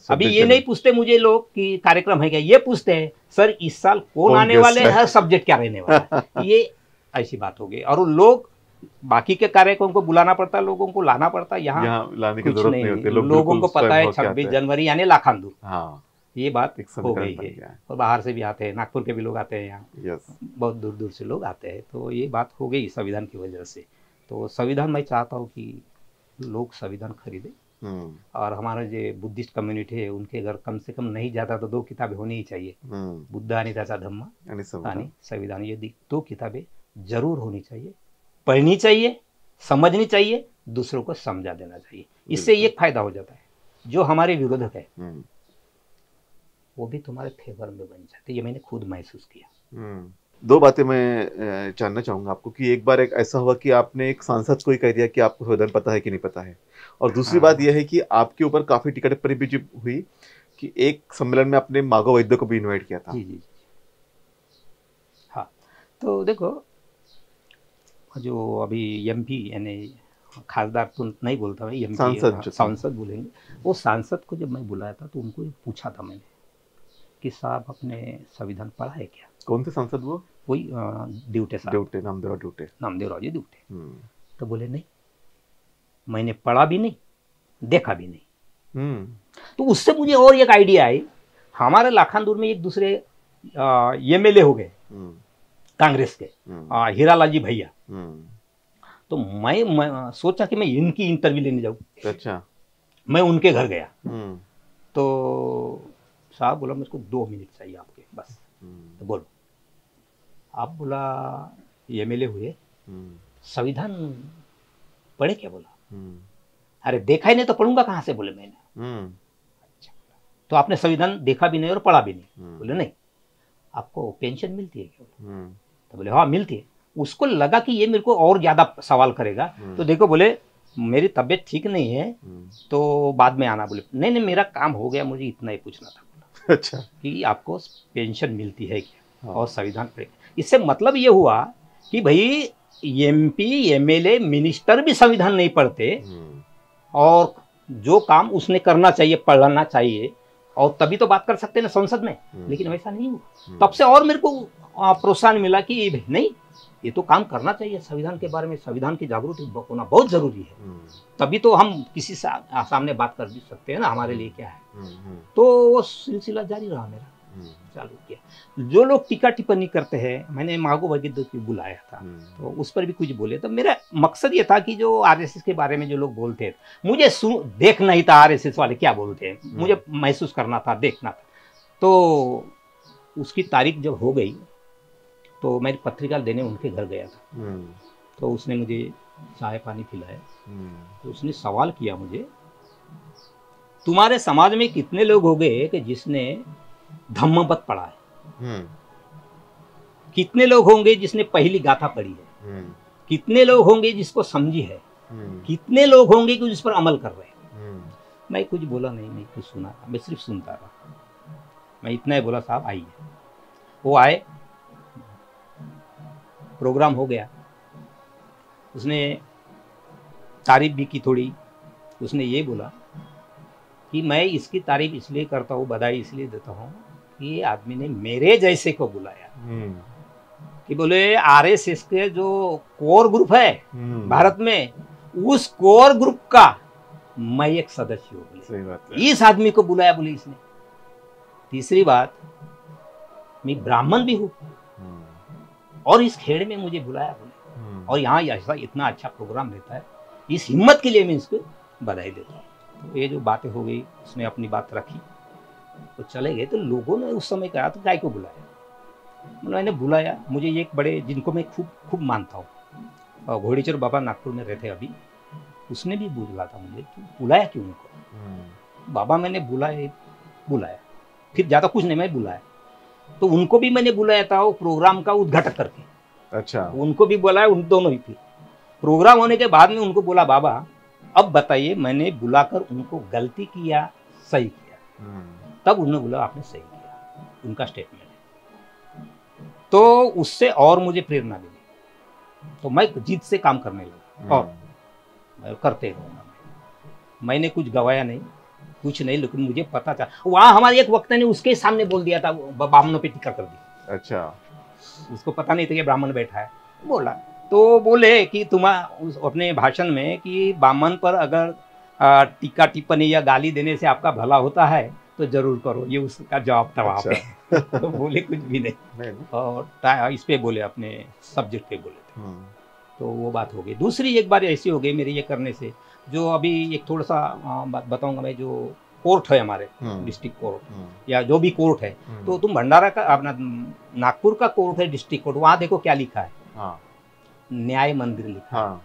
अभी ये नहीं पूछते मुझे लोग कि कार्यक्रम है क्या, ये पूछते हैं सर इस साल कौन आने वाले हैं, सब्जेक्ट क्या रहने वाला है। ये ऐसी बात हो गई। और लोग बाकी के कार्यक्रम को बुलाना पड़ता, लोगों को लाना पड़ता, यहाँ लाने की जरूरत नहीं होती। लोगों को पता है 26 जनवरी यानी लाखांदूर। हाँ, ये बात हो गई है। और बाहर से भी आते हैं, नागपुर के भी लोग आते हैं यहाँ, बहुत दूर दूर से लोग आते हैं। तो ये बात हो गई संविधान की वजह से। तो संविधान मैं चाहता हूँ कि लोग संविधान खरीदे, और हमारा जो बुद्धिस्ट कम्युनिटी है उनके घर कम से कम नहीं जाता तो 2 किताबें होनी ही चाहिए, बुद्धानी तथा धम्मा यानी संविधान। ये 2 किताबें जरूर होनी चाहिए, पढ़नी चाहिए, समझनी चाहिए, दूसरों को समझा देना चाहिए। इससे एक फायदा हो जाता है, जो हमारे विरोधक है वो भी तुम्हारे फेवर में बन जाते। ये मैंने खुद महसूस किया। 2 बातें मैं जानना चाहूंगा आपको कि एक बार एक ऐसा हुआ कि आपने एक सांसद को ही कह दिया कि आपको संविधान पता है कि नहीं पता है, और दूसरी बात यह है कि आपके ऊपर काफी टिकट पर भी हुई कि एक सम्मेलन में आपने माधव वैद्य को भी इनवाइट किया था। जी। हाँ, तो देखो, जो अभी एमपी यानी खासदार तो नहीं बोलता मैं, एमपी सांसद बोलेंगे, वो सांसद को जब मैं बुलाया था तो उनको पूछा था मैंने कि साहब आपने संविधान पढ़ा है क्या। कौन थे सांसद वो? वही ड्यूटे साहब, नामदेवराव जी ड्यूटे। तो बोले नहीं, मैंने पढ़ा भी नहीं, देखा भी नहीं। तो उससे मुझे और एक आइडिया आई। हमारे लाखांदूर में एक दूसरे एमएलए हो गए कांग्रेस के, हीरालाल जी भैया। तो मैं सोचा कि मैं इनकी इंटरव्यू लेने जाऊं। अच्छा। मैं उनके घर गया, तो साहब बोला मुझको 2 मिनट चाहिए आपके बस। तो बोलो। आप बोला एमएलए हुए, संविधान पढ़े क्या? बोला अरे देखा ही नहीं तो पढ़ूंगा कहाँ से, बोले मैंने। तो आपने संविधान देखा भी नहीं और पढ़ा भी नहीं। बोले नहीं, आपको पेंशन मिलती है क्या? तो बोले हाँ मिलती है। उसको लगा कि ये मेरे को और ज्यादा सवाल करेगा, तो देखो बोले मेरी तबीयत ठीक नहीं है तो बाद में आना। बोले नहीं नहीं मेरा काम हो गया, मुझे इतना ही पूछना था। अच्छा, कि आपको पेंशन मिलती है क्या और संविधान पढ़ेगा। इससे मतलब ये हुआ कि भाई एमपी एमएलए मिनिस्टर भी संविधान नहीं पढ़ते और जो काम उसने करना चाहिए पढ़ना चाहिए और तभी तो बात कर सकते हैं ना संसद में। लेकिन वैसा नहीं हुआ। तब से और मेरे को प्रोत्साहन मिला कि नहीं ये तो काम करना चाहिए, संविधान के बारे में संविधान की जागृति होना बहुत जरूरी है। तभी तो हम किसी से सामने बात कर भी सकते हैं ना, हमारे लिए क्या है। तो वो सिलसिला जारी रहा मेरा, चालू किया। जो लोग टीका टिप्पणी करते हैं, मैंने मागो वगिद्द को बुलाया था तो उस पर भी कुछ बोले। तो मेरा मकसद ये था कि जो आरएसएस के बारे में जो लोग बोलते हैं, मुझे देखना ही था आरएसएस वाले क्या बोलते हैं, मुझे महसूस करना था, देखना था। तो उसकी तारीख जब हो गई तो मैं पत्रिका देने उनके घर गया था। तो उसने मुझे चाय पानी पिलाया। तो उसने सवाल किया मुझे, तुम्हारे समाज में कितने लोग हो गए कि जिसने धम्मपद पढ़ा है? कितने लोग होंगे जिसने पहली गाथा पढ़ी है? कितने लोग होंगे जिसको समझी है? कितने लोग होंगे कि जिस पर अमल कर रहे हैं? मैं कुछ बोला नहीं, मैं कुछ सुना, मैं सिर्फ सुनता रहा। मैं इतना ही बोला, साहब आइए। वो आए, प्रोग्राम हो गया। उसने तारीफ भी की थोड़ी। उसने ये बोला कि मैं इसकी तारीफ इसलिए करता हूँ, बधाई इसलिए देता हूँ कि ये आदमी ने मेरे जैसे को बुलाया। कि बोले आरएसएस के जो कोर ग्रुप है भारत में, उस कोर ग्रुप का मैं एक सदस्य हूँ। सही बात है। इस आदमी को बुलाया बोले इसने। तीसरी बात, मैं ब्राह्मण भी हूँ और इस खेड़ में मुझे बुलाया बोले, और यहाँ ऐसा इतना अच्छा प्रोग्राम रहता है, इस हिम्मत के लिए मैं इसको बधाई देता हूँ। तो ये जो बातें हो गई, उसने अपनी बात रखी तो चले गए। तो लोगों ने उस समय कहा तो काय को बुलाया? मैंने बुलाया, मुझे एक बड़े जिनको मैं खूब मानता हूँ, घोड़ीचर बाबा नागपुर में रहते अभी, उसने भी बुला था मुझे कि बुलाया क्यों उनको? बाबा मैंने बुलाया, फिर ज़्यादा कुछ नहीं, मैं बुलाया। तो उनको भी मैंने बुलाया था वो प्रोग्राम का उद्घाटन करके। अच्छा, उनको भी बुलाया, उन दोनों ही फिर प्रोग्राम होने के बाद में उनको बोला, बाबा अब बताइए मैंने बुलाकर उनको गलती किया सही किया? तब उन्होंने बोला आपने सही किया, उनका स्टेटमेंट है। तो उससे और मुझे प्रेरणा मिली, तो मैं जीत से काम करने लगा और मैं करते रहूँगा। मैंने कुछ गवाया नहीं, कुछ नहीं, लेकिन मुझे पता था। वहाँ हमारे एक वक्ता ने उसके सामने बोल दिया था, ब्राह्मणों पे टिक्का कर दी। अच्छा, उसको पता नहीं था कि ब्राह्मण बैठा है। बोला तो बोले कि तुम अपने भाषण में कि ब्राह्मण पर अगर टीका टिप्पणी या गाली देने से आपका भला होता है तो जरूर करो, ये उसका जवाब था वहाँ पे। तो बोले कुछ भी नहीं, और इस पे बोले, अपने सब्जेक्ट पे बोले थे। तो वो बात हो गई। दूसरी एक बार ऐसी हो गई मेरे ये करने से, जो अभी एक थोड़ा सा बात बताऊंगा मैं। जो कोर्ट है हमारे डिस्ट्रिक्ट कोर्ट या जो भी कोर्ट है, तो तुम भंडारा का अपना नागपुर का कोर्ट है डिस्ट्रिक्ट कोर्ट, वहाँ देखो क्या लिखा है, न्याय मंदिर लिखा है।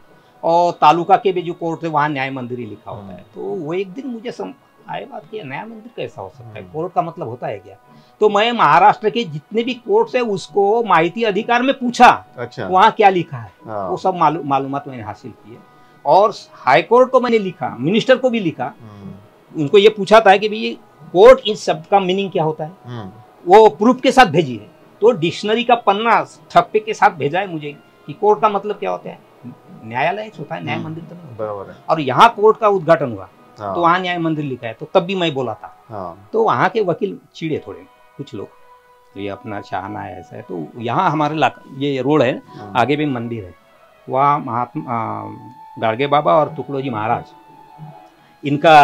और तालुका के भी जो कोर्ट है वहाँ न्याय मंदिर ही लिखा होता है। तो वो एक दिन मुझे आए बात कि न्याय मंदिर कैसा हो सकता है, कोर्ट का मतलब होता है क्या? तो मैं महाराष्ट्र के जितने भी कोर्ट है उसको माहिती अधिकार में पूछा, अच्छा, वहाँ क्या लिखा है। वो सब मालूमात मैंने हासिल किए। और हाई कोर्ट को मैंने लिखा, मिनिस्टर को भी लिखा, उनको ये पूछा था कि भाई कोर्ट इस शब्द का मीनिंग क्या होता है। वो प्रूफ के साथ भेजी है, तो डिक्शनरी का पन्ना ठप्पे के साथ भेजा है मुझे कि कोर्ट का मतलब क्या होता है। न्यायालय होता है, न्याय मंदिर तो नहीं बराबर है। और यहाँ कोर्ट का उद्घाटन हुआ तो वहाँ न्याय मंदिर लिखा है, तो तब भी मैं बोला था। तो वहाँ के वकील चिड़े थोड़े कुछ लोग, तो ये अपना चाहना है ऐसा है। तो यहाँ हमारे ये रोड है, आगे भी मंदिर है, वहाँ महात्मा गाड़गे बाबा और तुकडोजी महाराज, इनका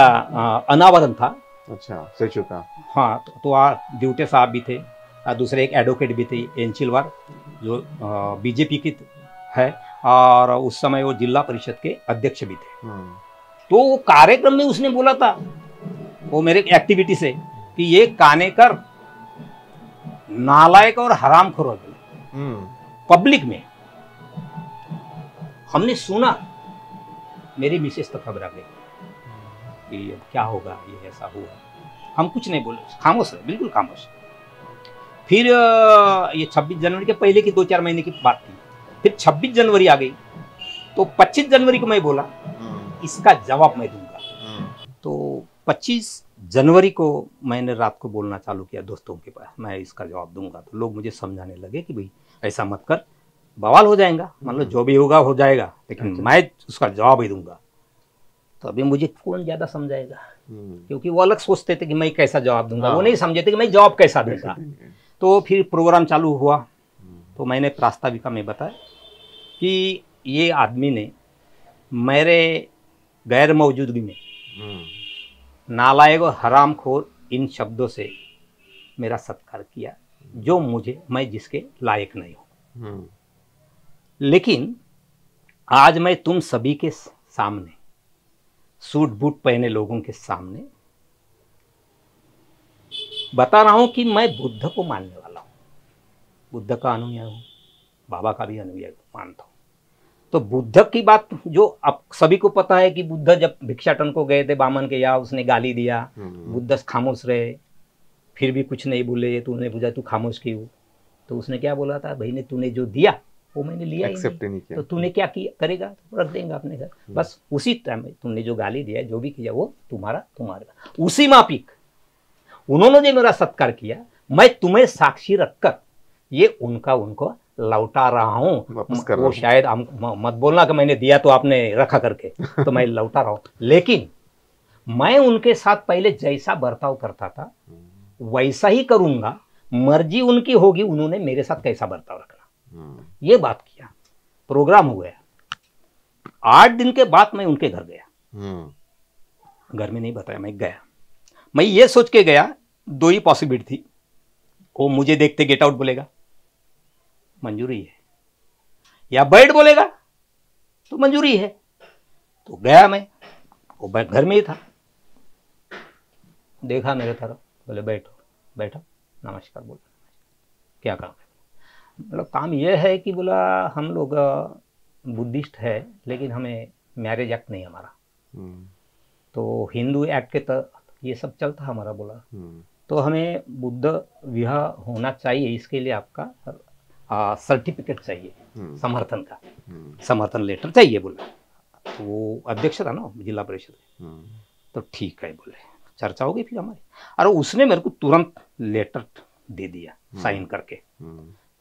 अनावरण था। अच्छा, सही चुका। हाँ, तो वहाँ ड्यूटे साहब भी थे, दूसरे एक एडवोकेट भी थे एंचिलवार, जो बीजेपी की है, और उस समय वो जिला परिषद के अध्यक्ष भी थे। तो वो कार्यक्रम में उसने बोला था, वो मेरे एक्टिविटी से, कि ये कानेकर नालायक और हरामखोर हो गए पब्लिक में। हमने सुना, मेरी मिसेस तो खबर आ गई कि अब क्या होगा, ये ऐसा हुआ। हम कुछ नहीं बोले, खामोश रहे, बिल्कुल खामोश। फिर ये 26 जनवरी के पहले की 2-4 महीने की बात थी। फिर 26 जनवरी आ गई तो 25 जनवरी को मैं बोला इसका जवाब मैं दूंगा। तो 25 जनवरी को मैंने रात को बोलना चालू किया दोस्तों के पास, मैं इसका जवाब दूंगा। तो लोग मुझे समझाने लगे कि भाई ऐसा मत कर, बवाल हो जाएगा, मतलब जो भी होगा हो जाएगा, लेकिन मैं उसका जवाब ही दूंगा। तो अभी मुझे कौन ज्यादा समझाएगा, क्योंकि वो अलग सोचते थे कि मैं कैसा जवाब दूंगा, वो नहीं समझे थे कि मैं जवाब कैसा दूंगा। तो फिर प्रोग्राम चालू हुआ तो मैंने प्रास्ताविका में बताया कि ये आदमी ने मेरे गैर मौजूदगी में नालायक और हरामखोर इन शब्दों से मेरा सत्कार किया, जो मैं जिसके लायक नहीं हूं। लेकिन आज मैं तुम सभी के सामने, सूट बूट पहने लोगों के सामने बता रहा हूं कि मैं बुद्ध को मानने वाला हूं, बुद्ध का अनुयायी हूं, बाबा का भी अनुयायी मानता हूं। तो बुद्ध की बात जो अब सभी को पता है कि बुद्ध जब भिक्षाटन को गए थे बामन के यहाँ, उसने गाली दिया, बुद्ध खामोश रहे, फिर भी कुछ नहीं बोले। तूने पूछा तू खामोश क्यों, तो उसने क्या बोला था, भाई ने तूने जो दिया वो मैंने लिया ही नहीं, तो तूने क्या किया करेगा, तो रख देंगे अपने घर। बस उसी टाइम में तुमने जो गाली दिया, जो भी किया वो तुम्हारा। उसी मापिक उन्होंने जो मेरा सत्कार किया, मैं तुम्हें साक्षी रखकर ये उनको लौटा रहा हूँ। वो शायद मत बोलना कि मैंने दिया तो आपने रखा करके, तो मैं लौटा रहा हूँ। लेकिन मैं उनके साथ पहले जैसा बर्ताव करता था वैसा ही करूंगा, मर्जी उनकी होगी उन्होंने मेरे साथ कैसा बर्ताव रखना। ये बात किया, प्रोग्राम हो गया। 8 दिन के बाद मैं उनके घर गया, घर में नहीं बताया, मैं गया। मैं ये सोच के गया, 2 ही पॉसिबिलिटी थी, वो मुझे देखते गेट आउट बोलेगा मंजूरी है, या बैठ बोलेगा तो मंजूरी है। तो गया मैं, वो घर में ही था, देखा मेरे तरफ, बोले बैठो। बैठा, नमस्कार बोला, क्या काम है? मतलब काम यह है कि बोला हम लोग बुद्धिस्ट है, लेकिन हमें मैरिज एक्ट नहीं हमारा, तो हिंदू एक्ट के तहत ये सब चलता हमारा। बोला तो हमें बुद्ध विवाह होना चाहिए, इसके लिए आपका सर्टिफिकेट चाहिए, समर्थन का समर्थन लेटर चाहिए। बोला तो वो अध्यक्ष था ना जिला परिषद, तो ठीक है बोले, चर्चा होगी फिर हमारी। और उसने मेरे को तुरंत लेटर दे दिया साइन करके,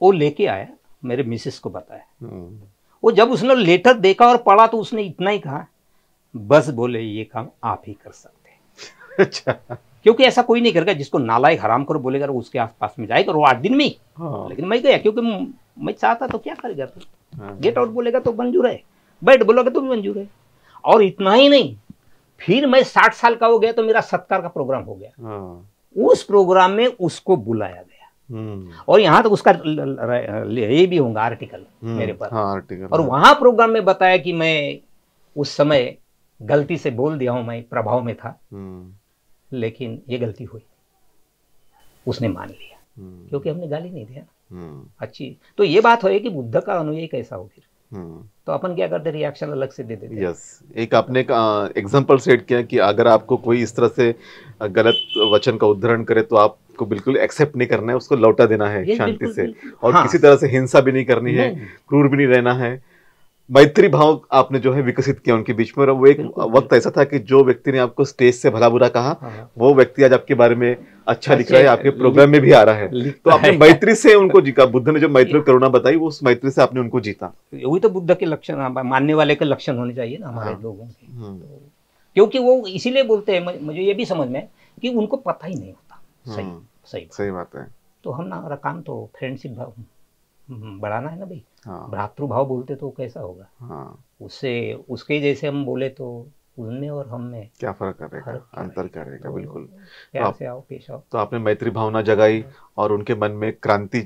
वो लेके आया, मेरे मिसेस को बताया। वो जब उसने लेटर देखा और पढ़ा तो उसने इतना ही कहा, बस बोले ये काम आप ही कर सकते हैं। अच्छा, क्योंकि ऐसा कोई नहीं करेगा, जिसको नालायक हराम करो बोलेगा उसके आसपास में जाएगा, वो 8 दिन में ही। लेकिन मैं गया, क्योंकि मैं चाहता तो क्या करेगा, तो गेट आउट बोलेगा तो मंजूर है, बैठ बोलोगे तो भी मंजूर है। और इतना ही नहीं, फिर मैं 60 साल का हो गया तो मेरा सत्कार का प्रोग्राम हो गया। उस प्रोग्राम में उसको बुलाया गया, और यहाँ तक उसका ये भी होगा आर्टिकल मेरे पास। आर्टिकल, और वहां प्रोग्राम में बताया कि मैं उस समय गलती से बोल दिया हूं, मैं प्रभाव में था, लेकिन ये गलती हुई, उसने मान लिया, क्योंकि हमने गाली नहीं दिया। अच्छी तो ये बात है कि बुद्ध का अनुयायी कैसा हो, फिर तो अपन क्या करते, रिएक्शन अलग से दे देते। यस, एक आपने एग्जांपल सेट किया कि अगर आपको कोई इस तरह से गलत वचन का उद्धरण करे तो आपको बिल्कुल एक्सेप्ट नहीं करना है, उसको लौटा देना है शांति से, और किसी तरह से हिंसा भी नहीं करनी है, क्रूर भी नहीं रहना है। मैत्री भाव आपने जो है विकसित किया उनके बीच में। और वो एक वक्त ऐसा था कि जो व्यक्ति ने आपको स्टेज से भला बुरा कहा, वो व्यक्ति आज आपके बारे में अच्छा लिख रहा है, आपके प्रोग्राम में भी आ रहा है। तो आपने मैत्री से उनको जीता। बुद्ध ने जो मैत्री और करुणा बताई, वो उस मैत्री से आपने उनको जीता। वही तो बुद्ध के लक्षण, मानने वाले के लक्षण होने चाहिए ना हमारे लोगों के। क्योंकि वो इसीलिए बोलते हैं, मुझे ये भी समझ में कि उनको पता ही नहीं होता। सही बात है। तो हमारा काम तो फ्रेंडशिप भाव बढ़ाना है ना भाई। भ्रातृभाव बोलते तो कैसा होगा, उससे उसके जैसे हम बोले तो उनमें और हम में क्या फर्क करेगा, अंतर करेगा। तो बिल्कुल, प्यार से आओ, पेश आओ। तो आपने मैत्री भावना जगाई और उनके मन में क्रांति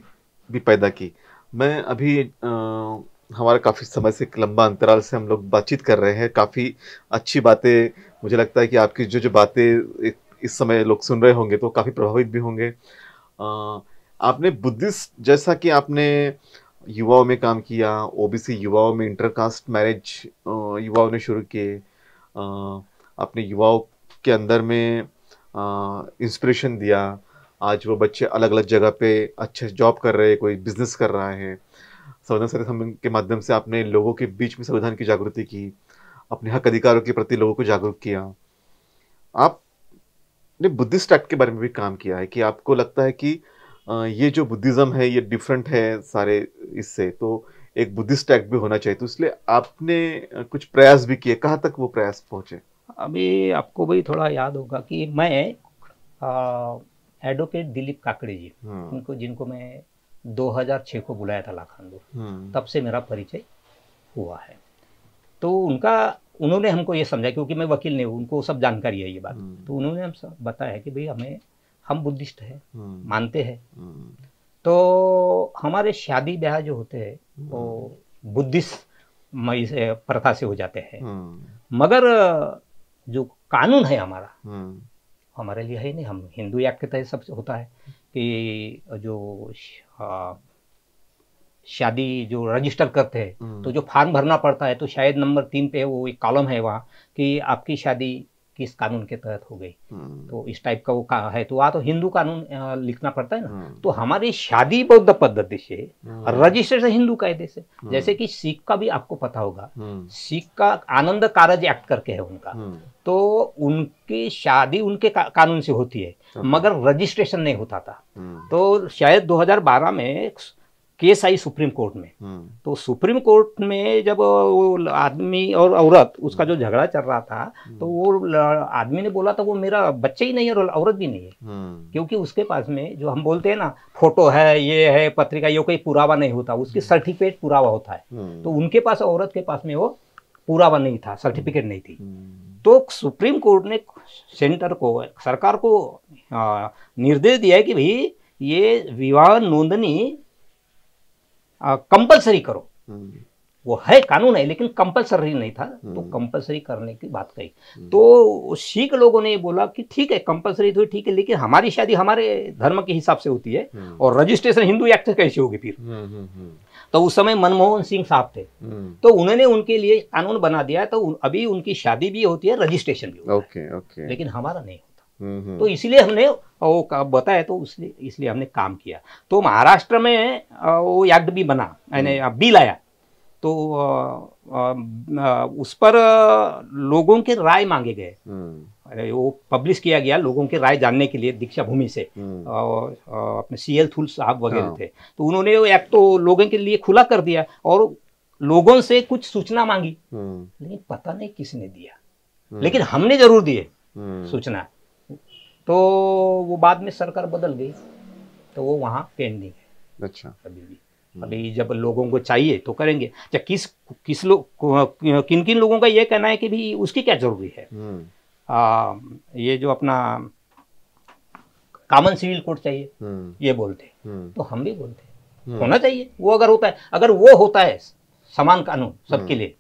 भी पैदा की। मैं अभी हमारा काफी समय से एक लंबा अंतराल से हम लोग बातचीत कर रहे हैं, काफी अच्छी बातें, मुझे लगता है कि आपकी जो बातें इस समय लोग सुन रहे होंगे तो काफी प्रभावित भी होंगे। आपने बुद्धिस्ट, जैसा कि आपने युवाओं में काम किया, ओबीसी युवाओं में इंटरकास्ट मैरिज युवाओं ने शुरू किए, अपने युवाओं के अंदर में इंस्पिरेशन दिया। आज वो बच्चे अलग अलग जगह पे अच्छे जॉब कर रहे हैं, कोई बिजनेस कर रहा है। संविधान संरक्षण के माध्यम से आपने लोगों के बीच में संविधान की जागृति की, अपने हक अधिकारों के प्रति लोगों को जागरूक किया। आपने बुद्धिस्ट एक्ट के बारे में भी काम किया है कि आपको लगता है कि ये जो बुद्धिज्म है ये डिफरेंट है सारे इससे, तो एक बुद्धिस्ट एक्ट भी होना चाहिए, तो इसलिए आपने कुछ प्रयास भी किए। कहाँ तक वो प्रयास पहुंचे? अभी आपको भी थोड़ा याद होगा कि मैं एडवोकेट दिलीप काकड़े जी, उनको जिनको मैं 2006 को बुलाया था लाखांदूर, तब से मेरा परिचय हुआ है। तो उन्होंने हमको ये समझा, क्योंकि मैं वकील नहीं हूँ, उनको सब जानकारी है ये बात, तो उन्होंने हम सब बताया कि भाई हम बुद्धिस्ट हैं, मानते हैं, तो हमारे शादी ब्याह जो होते हैं वो बुद्धिस्ट प्रथा से हो जाते हैं, मगर जो कानून है हमारा हमारे लिए है नहीं। हम हिंदू एक्ट के तहत सब होता है कि जो शादी जो रजिस्टर करते हैं तो जो फॉर्म भरना पड़ता है, तो शायद नंबर 3 पे वो एक कॉलम है वहाँ कि आपकी शादी किस कानून के तहत हो गई, तो इस टाइप का वो है, तो वहाँ तो हिंदू कानून लिखना पड़ता है ना। तो हमारी शादी बौद्ध पद्धति से, रजिस्ट्रेशन हिंदू कायदे से, जैसे कि सिख का भी आपको पता होगा, सिख का आनंद कारज एक्ट करके है उनका, तो उनकी शादी उनके कानून से होती है, मगर रजिस्ट्रेशन नहीं होता था। तो शायद 2012 में केस आई सुप्रीम कोर्ट में, तो सुप्रीम कोर्ट में जब वो आदमी और औरत उसका जो झगड़ा चल रहा था, तो वो आदमी ने बोला था वो मेरा बच्चा ही नहीं है और औरत भी नहीं है, क्योंकि उसके पास में जो हम बोलते हैं ना फोटो है, ये है, पत्रिका, ये कोई पुरावा नहीं होता, उसकी सर्टिफिकेट पुरावा होता है। तो उनके पास, औरत के पास में वो पुरावा नहीं था, सर्टिफिकेट नहीं थी। तो सुप्रीम कोर्ट ने सेंटर को, सरकार को निर्देश दिया है कि भाई ये विवाह नोंदनी कंपलसरी करो। वो है, कानून है, लेकिन कंपलसरी नहीं था, तो कंपलसरी करने की बात कही। तो सिख लोगों ने बोला कि ठीक है, कंपलसरी तो ठीक है, लेकिन हमारी शादी हमारे धर्म के हिसाब से होती है, और रजिस्ट्रेशन हिंदू एक्ट से कैसे होगी फिर। तो उस समय मनमोहन सिंह साहब थे, तो उन्होंने उनके लिए कानून बना दिया, तो अभी उनकी शादी भी होती है, रजिस्ट्रेशन भी होता है, लेकिन हमारा नहीं होता। तो इसलिए हमने वो बताया, तो इसलिए हमने काम किया। तो महाराष्ट्र में वो एक्ट भी बना, यानी बिल आया, तो उस पर लोगों के राय मांगे गए, वो पब्लिश किया गया लोगों के राय जानने के लिए दीक्षा भूमि से, अपने CL थुल साहब वगैरह थे, तो उन्होंने वो एक्ट तो लोगों के लिए खुला कर दिया, और लोगों से कुछ सूचना मांगी, लेकिन पता नहीं किसने दिया, लेकिन हमने जरूर दिए सूचना। तो वो बाद में सरकार बदल गई, तो वो वहाँ पेंडिंग है। अच्छा, अभी जब लोगों को चाहिए तो करेंगे। अच्छा, किन किन लोगों का ये कहना है कि भी उसकी क्या जरूरी है, ये जो अपना कॉमन सिविल कोड चाहिए, ये बोलते, तो हम भी बोलते होना चाहिए। वो अगर होता है, अगर वो होता है समान कानून सबके लिए,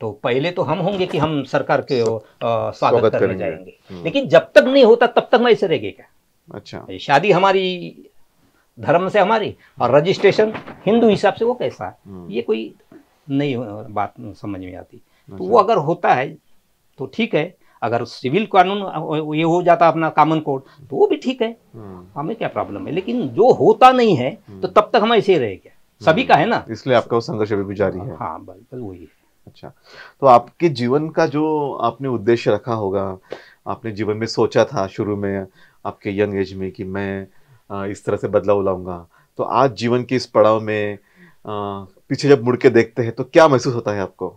तो पहले तो हम होंगे कि हम सरकार के स्वागत करने जाएंगे, लेकिन जब तक नहीं होता तब तक मैं ऐसे रहेंगे क्या। अच्छा, शादी हमारी धर्म से हमारी, और रजिस्ट्रेशन हिंदू हिसाब से, वो कैसा है, ये कोई नई बात समझ में आती। तो वो अगर होता है तो ठीक है, अगर सिविल कानून ये हो जाता अपना कॉमन कोड, तो वो भी ठीक है, हमें क्या प्रॉब्लम है। लेकिन जो होता नहीं है तो तब तक हम ऐसे ही रहेंगे, सभी का है ना, इसलिए आपका वो संघर्ष अभी भी जारी है। हाँ, बिल्कुल वही है। अच्छा, तो आपके जीवन का जो आपने उद्देश्य रखा होगा, आपने जीवन में सोचा था शुरू में आपके यंग एज में कि मैं इस तरह से बदलाव लाऊंगा, तो आज जीवन के इस पड़ाव में पीछे जब मुड़ के देखते हैं तो क्या महसूस होता है आपको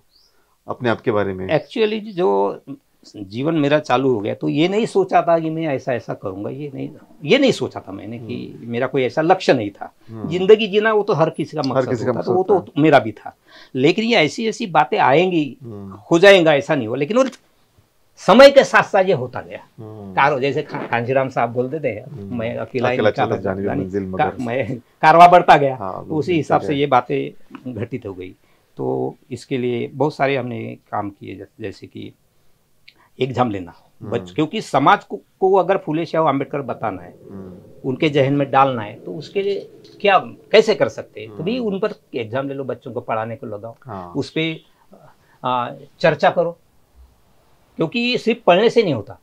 अपने आप के बारे में? एक्चुअली जो जीवन मेरा चालू हो गया, तो ये नहीं सोचा था कि मैं ऐसा ऐसा करूंगा, ये नहीं सोचा था मैंने कि मेरा कोई ऐसा लक्ष्य नहीं था। जिंदगी जीना वो तो हर किसी का मकसद होता, तो वो तो मेरा भी था। लेकिन ये ऐसी ऐसी बातें आएंगी, हो जाएगा, ऐसा नहीं हो, लेकिन वो समय के साथ साथ ये होता गया। कारो जैसे कांशीराम साहब बोलते थे, मैं अकेला मैं कारवा बढ़ता गया, तो उसी हिसाब से ये बातें घटित हो गई। तो इसके लिए बहुत सारे हमने काम किए, जैसे कि एग्जाम लेना क्योंकि समाज को अगर फुले शाह अम्बेडकर बताना है, उनके जहन में डालना है, तो उसके लिए क्या कैसे कर सकते हैं। तो भी उन पर एग्जाम ले लो, बच्चों को पढ़ाने को लगाओ, उस पर चर्चा करो, क्योंकि सिर्फ पढ़ने से नहीं होता।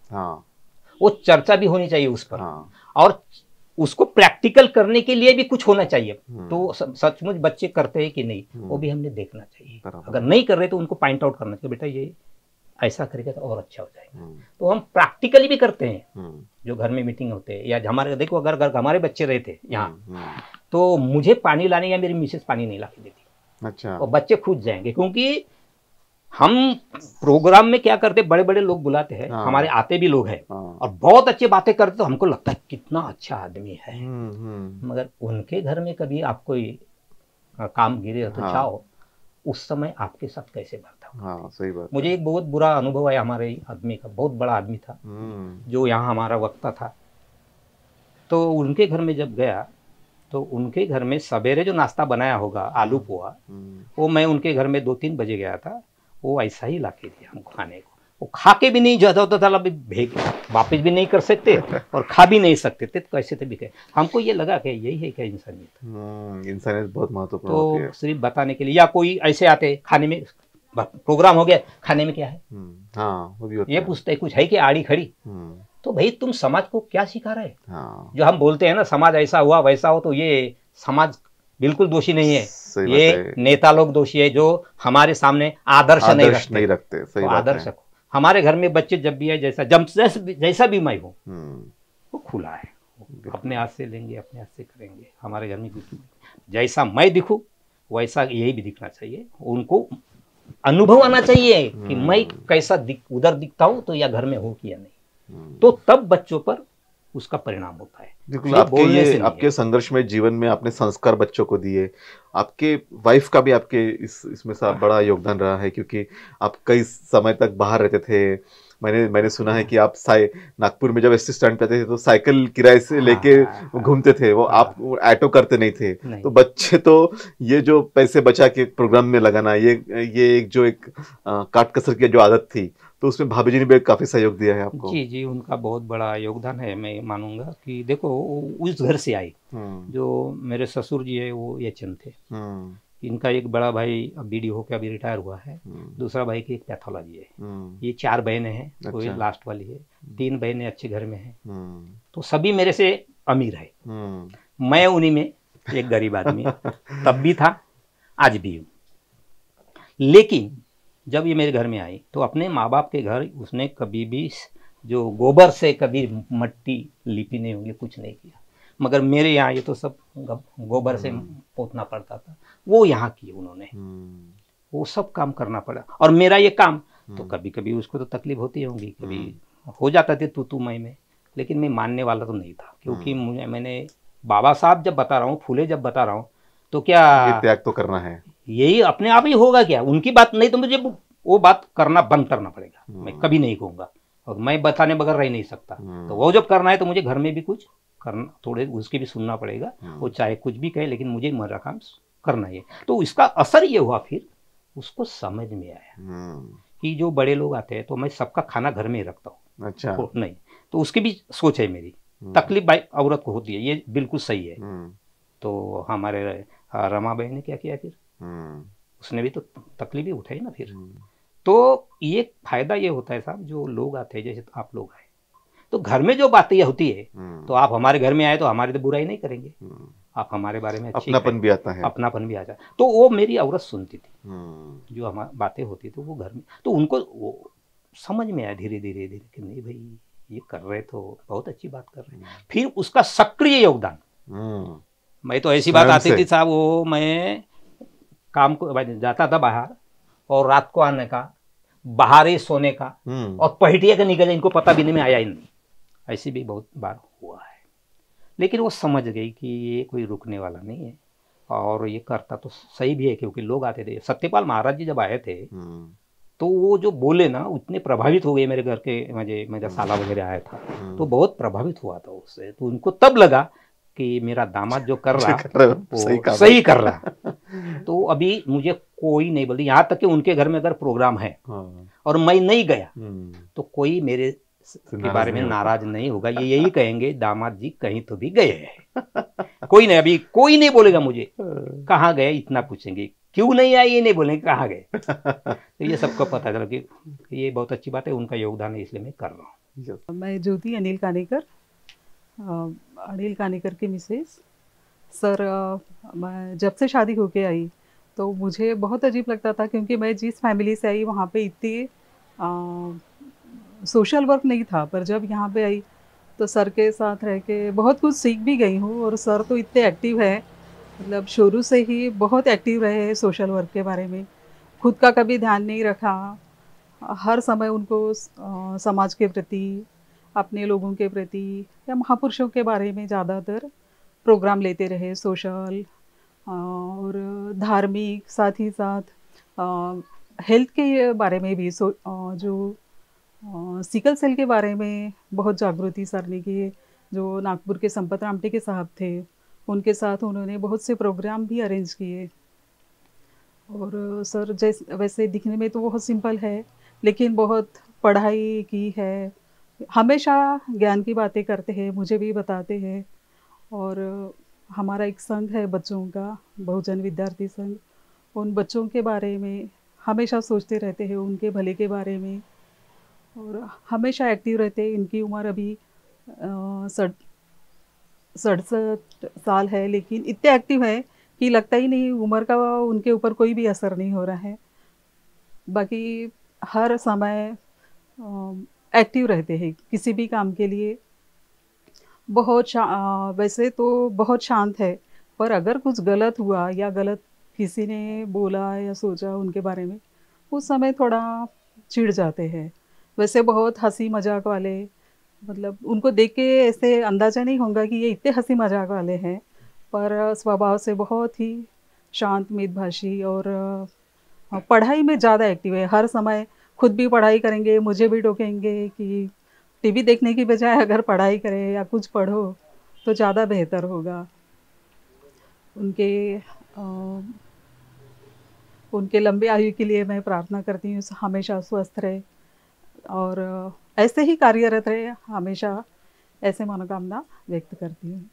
वो चर्चा भी होनी चाहिए उस पर। हाँ। और उसको प्रैक्टिकल करने के लिए भी कुछ होना चाहिए। हम्म। तो सचमुच बच्चे करते हैं कि नहीं, वो भी हमने देखना चाहिए। बराबर। अगर नहीं कर रहे तो उनको पॉइंट आउट करना चाहिए, बेटा ये ऐसा करेगा तो और अच्छा हो जाएगा। तो हम प्रैक्टिकली भी करते हैं। जो घर में मीटिंग होते हैं या हमारे, देखो अगर हमारे बच्चे रहते यहाँ तो मुझे पानी लाने या मेरी मिसेस पानी नहीं ला के देती। अच्छा। और बच्चे खुद जाएंगे, क्योंकि हम प्रोग्राम में क्या करते, बड़े बड़े लोग बुलाते हैं। हाँ। हमारे आते भी लोग हैं। हाँ। और बहुत अच्छी बातें करते, तो हमको लगता है कितना अच्छा आदमी है। मगर उनके घर में कभी आप कोई काम गिरे तो चाहो उस समय आपके साथ कैसे बर्ताव। हाँ, सही बात। मुझे एक बहुत बुरा अनुभव है हमारे आदमी का, बहुत बड़ा आदमी था जो यहाँ हमारा वक्ता था। तो उनके घर में जब गया तो उनके घर में सवेरे जो नाश्ता बनाया होगा आलू पोहा, वो मैं उनके घर में 2-3 बजे गया था, वो ऐसा ही ला के दिया हमको खाने को। वो खा के भी नहीं जाता होता था, भेज वापिस भी नहीं कर सकते और खा भी नहीं सकते थे, तो कैसे थे भी। हमको ये लगा कि यही है क्या इंसानियत। इंसानियत बहुत महत्वपूर्ण होती है। तो सिर्फ बताने के लिए, या कोई ऐसे आते खाने में, प्रोग्राम हो गया, खाने में क्या है, हाँ, वो भी होता ये है। पूछते कुछ है कि आड़ी खड़ी। तो भाई तुम समाज को क्या सिखा रहे। जो हम बोलते हैं ना समाज ऐसा हुआ वैसा हो, तो ये समाज बिल्कुल दोषी नहीं है, ये नेता लोग दोषी है जो हमारे सामने आदर्श नहीं रखते। सही तो बात आदर्श है। हमारे घर में बच्चे जब भी है, जैसा भी मैं हूँ वो खुला है, अपने हाथ से लेंगे, अपने हाथ से करेंगे। हमारे घर में जैसा मैं दिखूं वैसा यही भी दिखना चाहिए। उनको अनुभव आना चाहिए कि मैं कैसा उधर दिखता हूं तो या घर में हो कि या नहीं। तो तब बच्चों पर उसका परिणाम होता है। बिल्कुल। आपके संघर्ष में जीवन में आपने संस्कार बच्चों को दिए। आपके वाइफ का भी आपके इसमें बड़ा योगदान रहा है, क्योंकि आप कई समय तक बाहर रहते थे। मैंने सुना है कि आप नागपुर में जब एसटी स्टैंड पे थे तो साइकिल किराए से लेके घूमते थे। वो आप ऑटो करते नहीं थे। तो बच्चे तो ये जो पैसे बचा के प्रोग्राम में लगाना, ये एक जो एक काट कसर की जो आदत थी, तो उसमें भाभी जी ने भी काफी सहयोग दिया है आपको। जी, उनका बहुत बड़ा योगदान है। मैं मानूंगा कि देखो उस घर से आई, जो मेरे ससुर जी है वो एचएम थे। इनका एक बड़ा भाई अब बीडी होकर अभी रिटायर हुआ है। दूसरा भाई की एक पैथोलॉजी है। ये 4 बहनें हैं, कोई लास्ट वाली है। 3 बहनें अच्छे घर में हैं। तो सभी मेरे से अमीर है। मैं उन्हीं में एक गरीब आदमी तब भी था, आज भी हूँ। लेकिन जब ये मेरे घर में आई तो अपने माँ बाप के घर उसने कभी भी जो गोबर से कभी मट्टी लिपी नहीं होंगी, कुछ नहीं किया। मगर मेरे यहाँ ये तो सब गोबर से पोतना पड़ता था, वो यहाँ किए उन्होंने। वो सब काम करना पड़ा। और मेरा ये काम तो कभी कभी उसको तो तकलीफ होती होंगी, कभी हो जाता था तू मैं में, लेकिन मैं मानने वाला तो नहीं था। क्योंकि मैंने बाबा साहब जब बता रहा हूँ, फूले जब बता रहा हूँ, तो क्या त्याग तो करना है, यही अपने आप ही होगा क्या। उनकी बात नहीं तो मुझे वो बात करना बंद करना पड़ेगा। मैं कभी नहीं कहूँगा, और मैं बताने बगैर रह नहीं सकता। तो वो जब करना है तो मुझे घर में भी कुछ करना, थोड़े उसकी भी सुनना पड़ेगा। वो चाहे कुछ भी कहे, लेकिन मुझे मेरा काम करना है। तो इसका असर ये हुआ, फिर उसको समझ में आया कि जो बड़े लोग आते हैं तो मैं सबका खाना घर में ही रखता हूँ। अच्छा। नहीं तो उसकी भी सोच है मेरी। तकलीफ भाई औरत को होती है, ये बिल्कुल सही है। तो हमारे रमा बहन ने क्या किया, फिर उसने भी तो तकलीफ ही उठाई ना फिर। तो ये फायदा ये होता है साहब, जो लोग आते हैं, जैसे आप लोग आए तो घर में जो बातें होती है, तो आप हमारे घर में आए तो हमारी तो बुराई नहीं करेंगे, आप हमारे बारे में अपनापन भी आता है। अपनापन भी आता है। तो वो मेरी औरत सुनती थी, जो हमारी बातें होती थी वो घर में, तो उनको वो समझ में आया धीरे धीरे कि नहीं भाई ये कर रहे तो बहुत अच्छी बात कर रहे हैं। फिर उसका सक्रिय योगदान। मैं तो ऐसी बात आती थी साहब, वो मैं काम को जाता था बाहर, और रात को आने का, बाहर ही सोने का, और पहटिया का निकल, इनको पता भी नहीं, मैं आया ही नहीं। ऐसी भी बहुत बार हुआ है। लेकिन वो समझ गई कि ये कोई रुकने वाला नहीं है, और ये करता तो सही भी है। क्योंकि लोग आते थे, सत्यपाल महाराज जी जब आए थे तो वो जो बोले ना, उतने प्रभावित हो गए मेरे घर के, मेरा साला वगैरह आया था तो बहुत प्रभावित हुआ था उससे। तो उनको तब लगा कि मेरा दामाद जो कर रहा वो सही कर रहा। तो अभी मुझे कोई नहीं बोलती, यहाँ तक कि उनके घर में अगर प्रोग्राम है और मैं नहीं गया तो कोई मेरे के बारे में नाराज नहीं होगा। ये यही कहेंगे दामाद जी कहीं तो भी गए हैं। कोई नहीं, अभी कोई नहीं बोलेगा मुझे कहाँ गए, इतना पूछेंगे। क्यों नहीं आए ये नहीं बोलेंगे, कहाँ गए। तो ये सबको पता चला कि ये बहुत अच्छी बात है, उनका योगदान है, इसलिए मैं कर रहा हूँ। Yes. मैं ज्योति अनिल कानेकर, अनिल कानेकर की मिसेस। सर, मैं जब से शादी होके आई तो मुझे बहुत अजीब लगता था, क्योंकि मैं जिस फैमिली से आई वहाँ पे इतनी सोशल वर्क नहीं था। पर जब यहाँ पे आई तो सर के साथ रह के बहुत कुछ सीख भी गई हूँ। और सर तो इतने एक्टिव है, मतलब शुरू से ही बहुत एक्टिव रहे हैं सोशल वर्क के बारे में। खुद का कभी ध्यान नहीं रखा, हर समय उनको समाज के प्रति, अपने लोगों के प्रति या महापुरुषों के बारे में ज़्यादातर प्रोग्राम लेते रहे, सोशल और धार्मिक, साथ ही साथ हेल्थ के बारे में भी। जो सिकल सेल के बारे में बहुत जागृति सर ने की। जो नागपुर के संपत रामटे के साहब थे, उनके साथ उन्होंने बहुत से प्रोग्राम भी अरेंज किए। और सर जैसे वैसे दिखने में तो बहुत सिंपल है, लेकिन बहुत पढ़ाई की है, हमेशा ज्ञान की बातें करते हैं, मुझे भी बताते हैं। और हमारा एक संघ है बच्चों का, बहुजन विद्यार्थी संघ। उन बच्चों के बारे में हमेशा सोचते रहते हैं, उनके भले के बारे में, और हमेशा एक्टिव रहते हैं। इनकी उम्र अभी 67 साल है, लेकिन इतने एक्टिव है कि लगता ही नहीं उम्र का उनके ऊपर कोई भी असर नहीं हो रहा है। बाकी हर समय एक्टिव रहते हैं किसी भी काम के लिए। बहुत वैसे तो बहुत शांत है, पर अगर कुछ गलत हुआ या गलत किसी ने बोला या सोचा उनके बारे में, उस समय थोड़ा चिढ़ जाते हैं। वैसे बहुत हंसी मजाक वाले, मतलब उनको देख के ऐसे अंदाज़ा नहीं होगा कि ये इतने हंसी मजाक वाले हैं, पर स्वभाव से बहुत ही शांत मितभाषी। और पढ़ाई में ज़्यादा एक्टिव है, हर समय खुद भी पढ़ाई करेंगे, मुझे भी टोकेंगे कि टीवी देखने की बजाय अगर पढ़ाई करें या कुछ पढ़ो तो ज़्यादा बेहतर होगा। उनके लंबे आयु के लिए मैं प्रार्थना करती हूँ, हमेशा स्वस्थ रहे और ऐसे ही कार्यरत रहे, हमेशा ऐसे मनोकामना व्यक्त करती हूँ।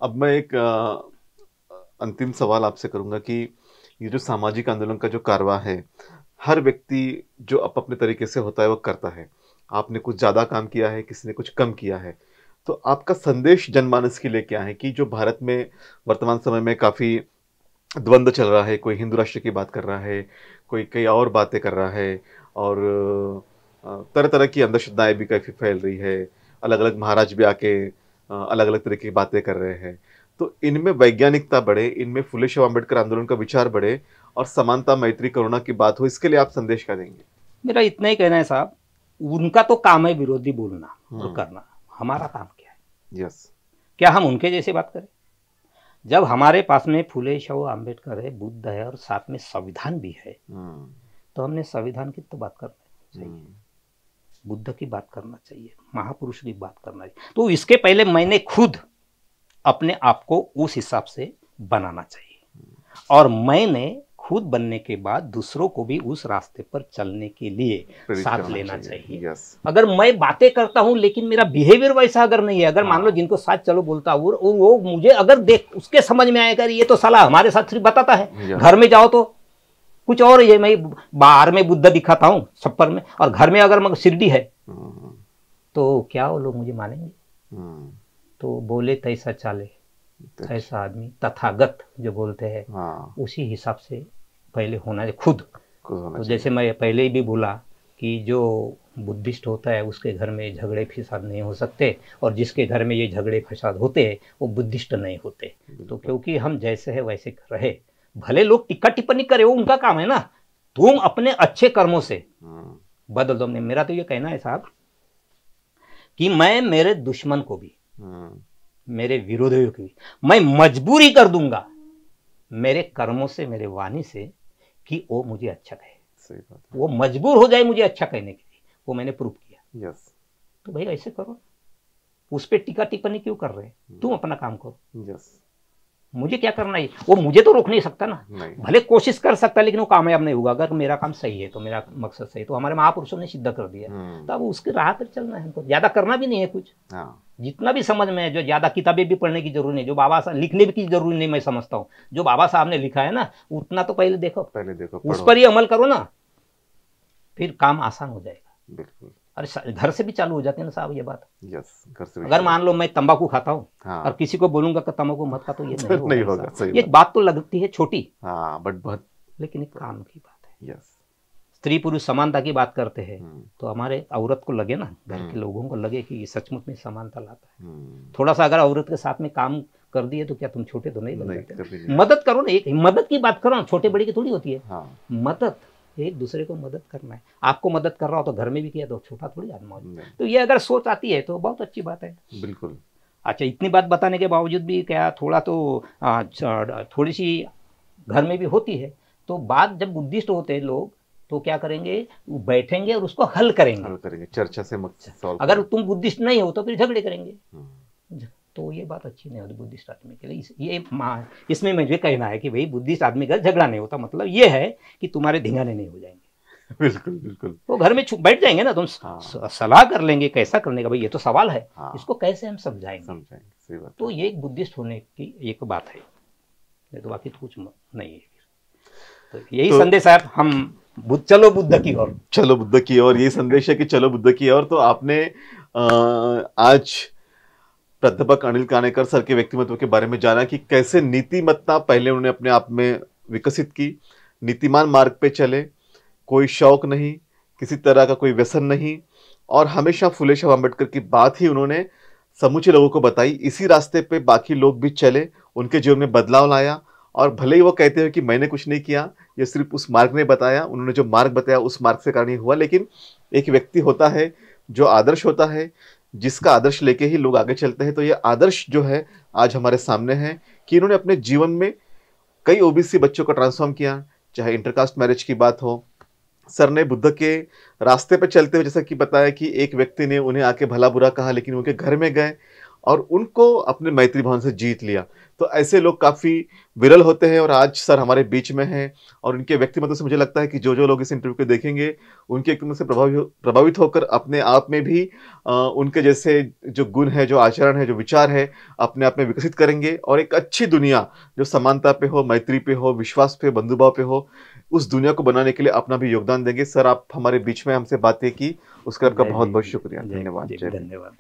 अब मैं एक अंतिम सवाल आपसे करूंगा कि ये जो सामाजिक आंदोलन का जो कारवां है, हर व्यक्ति जो अपने तरीके से होता है वो करता है। आपने कुछ ज़्यादा काम किया है, किसी ने कुछ कम किया है। तो आपका संदेश जनमानस के लिए क्या है कि जो भारत में वर्तमान समय में काफ़ी द्वंद्व चल रहा है, कोई हिंदू राष्ट्र की बात कर रहा है, कोई कई और बातें कर रहा है, और तरह तरह की अंधश्रद्धाएं भी काफ़ी फैल रही है, अलग अलग महाराज भी आके अलग अलग तरह की बातें कर रहे हैं। तो इनमें वैज्ञानिकता बढ़े, इनमें फुले शाह अम्बेडकर आंदोलन का विचार बढ़े और समानता, मैत्री, करुणा की बात हो, इसके लिए आप संदेश क्या देंगे? मेरा इतना ही कहना है साहब, उनका तो काम है विरोधी बोलना और करना, हमारा काम क्या है? यस। क्या हम उनके जैसे बात करें? जब हमारे पास में फुले शाह अम्बेडकर है, बुद्ध है और साथ में संविधान भी है, तो हमने संविधान की तो बात करना चाहिए, बुद्ध की बात करना चाहिए, महापुरुष की बात करना चाहिए। तो इसके पहले मैंने खुद अपने आप को उस हिसाब से बनाना चाहिए, और मैंने खुद बनने के बाद दूसरों को भी उस रास्ते पर चलने के लिए साथ लेना चाहिए। अगर मैं बातें करता हूं लेकिन मेरा बिहेवियर वैसा अगर नहीं है, अगर मान लो जिनको साथ चलो बोलता हूं, वो मुझे अगर देख उसके समझ में आएगा ये तो साला हमारे साथ सिर्फ बताता है, घर में जाओ तो कुछ और, ये मैं बाहर में बुद्ध दिखाता हूँ छप्पर में, और घर में अगर मैं शिरडी है तो क्या वो लोग मुझे मानेंगे? तो बोले तैसा चाले ऐसा आदमी, तथागत जो बोलते हैं, उसी हिसाब से पहले होना है खुद। तो जैसे मैं पहले ही भी बोला कि जो बुद्धिस्ट होता है उसके घर में झगड़े फसाद नहीं हो सकते, और जिसके घर में ये झगड़े फसाद होते हैं वो बुद्धिस्ट नहीं होते। तो क्योंकि हम जैसे है वैसे रहे, भले लोग टिक्का टिप्पणी करे, वो उनका काम है ना, तुम अपने अच्छे कर्मों से बदल दो। मेरा तो ये कहना है साहब कि मैं मेरे दुश्मन को भी मेरे विरोधियों की भी। मैं मजबूरी कर दूंगा मेरे कर्मों से, मेरे वाणी से, कि वो मुझे अच्छा कहे। सही बात वो मजबूर हो जाए मुझे अच्छा कहने के लिए, वो मैंने प्रूव किया। है। यस। तो भाई ऐसे करो, उस पर टीका टिप्पणी क्यों कर रहे हैं? तुम अपना काम करो, यस। मुझे क्या करना है? वो मुझे तो रोक नहीं सकता ना, नहीं। भले कोशिश कर सकता है लेकिन वो कामयाब नहीं होगा। अगर मेरा काम सही है तो, मेरा मकसद सही है तो, हमारे महापुरुषों ने सिद्ध कर दिया। तो अब उसके राह पर चलना है हमको, ज्यादा करना भी नहीं है कुछ। हाँ। जितना भी समझ में है, जो ज्यादा किताबें भी पढ़ने की जरूरत नहीं, जो बाबा साहब लिखने की जरूरत नहीं, मैं समझता हूँ जो बाबा साहब ने लिखा है ना, उतना तो पहले देखो, पढ़ो। उस पर ही अमल करो ना, फिर काम आसान हो जाएगा। बिल्कुल। अरे घर से भी चालू हो जाती है ना साहब ये बात। यस, घर से भी अगर मान लो मैं तंबाकू खाता हूँ हाँ। और किसी को बोलूंगा कि तंबाकू मत खा, तो ये नहीं होगा। सही ये बात तो लगती है छोटी, हाँ, बट बहुत, लेकिन एक काम की बात है। यस। स्त्री पुरुष समानता की बात करते हैं तो हमारे औरत को लगे ना, घर के लोगों को लगे कि ये सचमुच में समानता लाता है। थोड़ा सा अगर औरत के साथ में काम कर दिए तो क्या तुम छोटे तो नहीं बन जाते? मदद करो ना, एक मदद की बात करो ना, छोटे बड़े की थोड़ी होती है। मदद, एक दूसरे को मदद करना है। आपको मदद कर रहा हो तो घर में भी किया तो छोटा थोड़ी आदमी। तो ये अगर सोच आती है तो बहुत अच्छी बात है। बिल्कुल। अच्छा, इतनी बात बताने के बावजूद भी क्या थोड़ा तो थोड़ी सी घर में भी होती है। तो बात जब बुद्धिस्ट होते हैं लोग तो क्या करेंगे, वो बैठेंगे और उसको हल करेंगे चर्चा से सॉल्व। अगर तुम बुद्धिस्ट नहीं हो तो फिर झगड़े करेंगे। तो ये बात अच्छी नहीं होती बुद्धिस्ट आदमी के लिए। ये इसमें मुझे कहना है कि भाई बुद्धिस्ट आदमी का झगड़ा नहीं होता, मतलब ये है कि तुम्हारे धिंगाने नहीं हो जाएंगे। बिल्कुल बिल्कुल। वो घर में बैठ जाएंगे ना, तुम सलाह कर लेंगे कैसा करने का, भाई ये तो सवाल है, इसको कैसे हम समझाएंगे। सही बात। तो ये एक बुद्धिस्ट होने की एक बात है, नहीं तो बाकी तो कुछ नहीं है। तो यही संदेश है, हम चलो बुद्ध की ओर, चलो बुद्ध की ओर, यही संदेश है कि चलो बुद्ध की ओर। तो आपने आज प्राध्यापक अनिल कानेकर सर के व्यक्तित्व के बारे में जाना कि कैसे नीतिमत्ता पहले उन्होंने अपने आप में विकसित की, नीतिमान मार्ग पे चले, कोई शौक नहीं, किसी तरह का कोई व्यसन नहीं, और हमेशा फुले शाह अम्बेडकर की बात ही उन्होंने समूचे लोगों को बताई। इसी रास्ते पे बाकी लोग भी चले, उनके जीवन में बदलाव लाया। और भले ही वो कहते हैं कि मैंने कुछ नहीं किया, ये सिर्फ उस मार्ग ने बताया, उन्होंने जो मार्ग बताया उस मार्ग से कारण ही हुआ। लेकिन एक व्यक्ति होता है जो आदर्श होता है, जिसका आदर्श लेके ही लोग आगे चलते हैं। तो ये आदर्श जो है आज हमारे सामने है कि इन्होंने अपने जीवन में कई ओबीसी बच्चों को ट्रांसफॉर्म किया, चाहे इंटरकास्ट मैरिज की बात हो। सर ने बुद्ध के रास्ते पर चलते हुए जैसा कि बताया कि एक व्यक्ति ने उन्हें आके भला बुरा कहा, लेकिन उनके घर में गए और उनको अपने मैत्री भावन से जीत लिया। तो ऐसे लोग काफ़ी विरल होते हैं और आज सर हमारे बीच में हैं। और उनके व्यक्तित्व से मुझे लगता है कि जो लोग इस इंटरव्यू को देखेंगे उनके व्यक्तित्व से प्रभावित होकर अपने आप में भी उनके जैसे जो गुण है, जो आचरण है, जो विचार है, अपने आप में विकसित करेंगे। और एक अच्छी दुनिया जो समानता पे हो, मैत्री पे हो, विश्वास पे, बंधुभाव पे हो, उस दुनिया को बनाने के लिए अपना भी योगदान देंगे। सर, आप हमारे बीच में हमसे बातें की, उसका आपका बहुत बहुत शुक्रिया। धन्यवाद। धन्यवाद।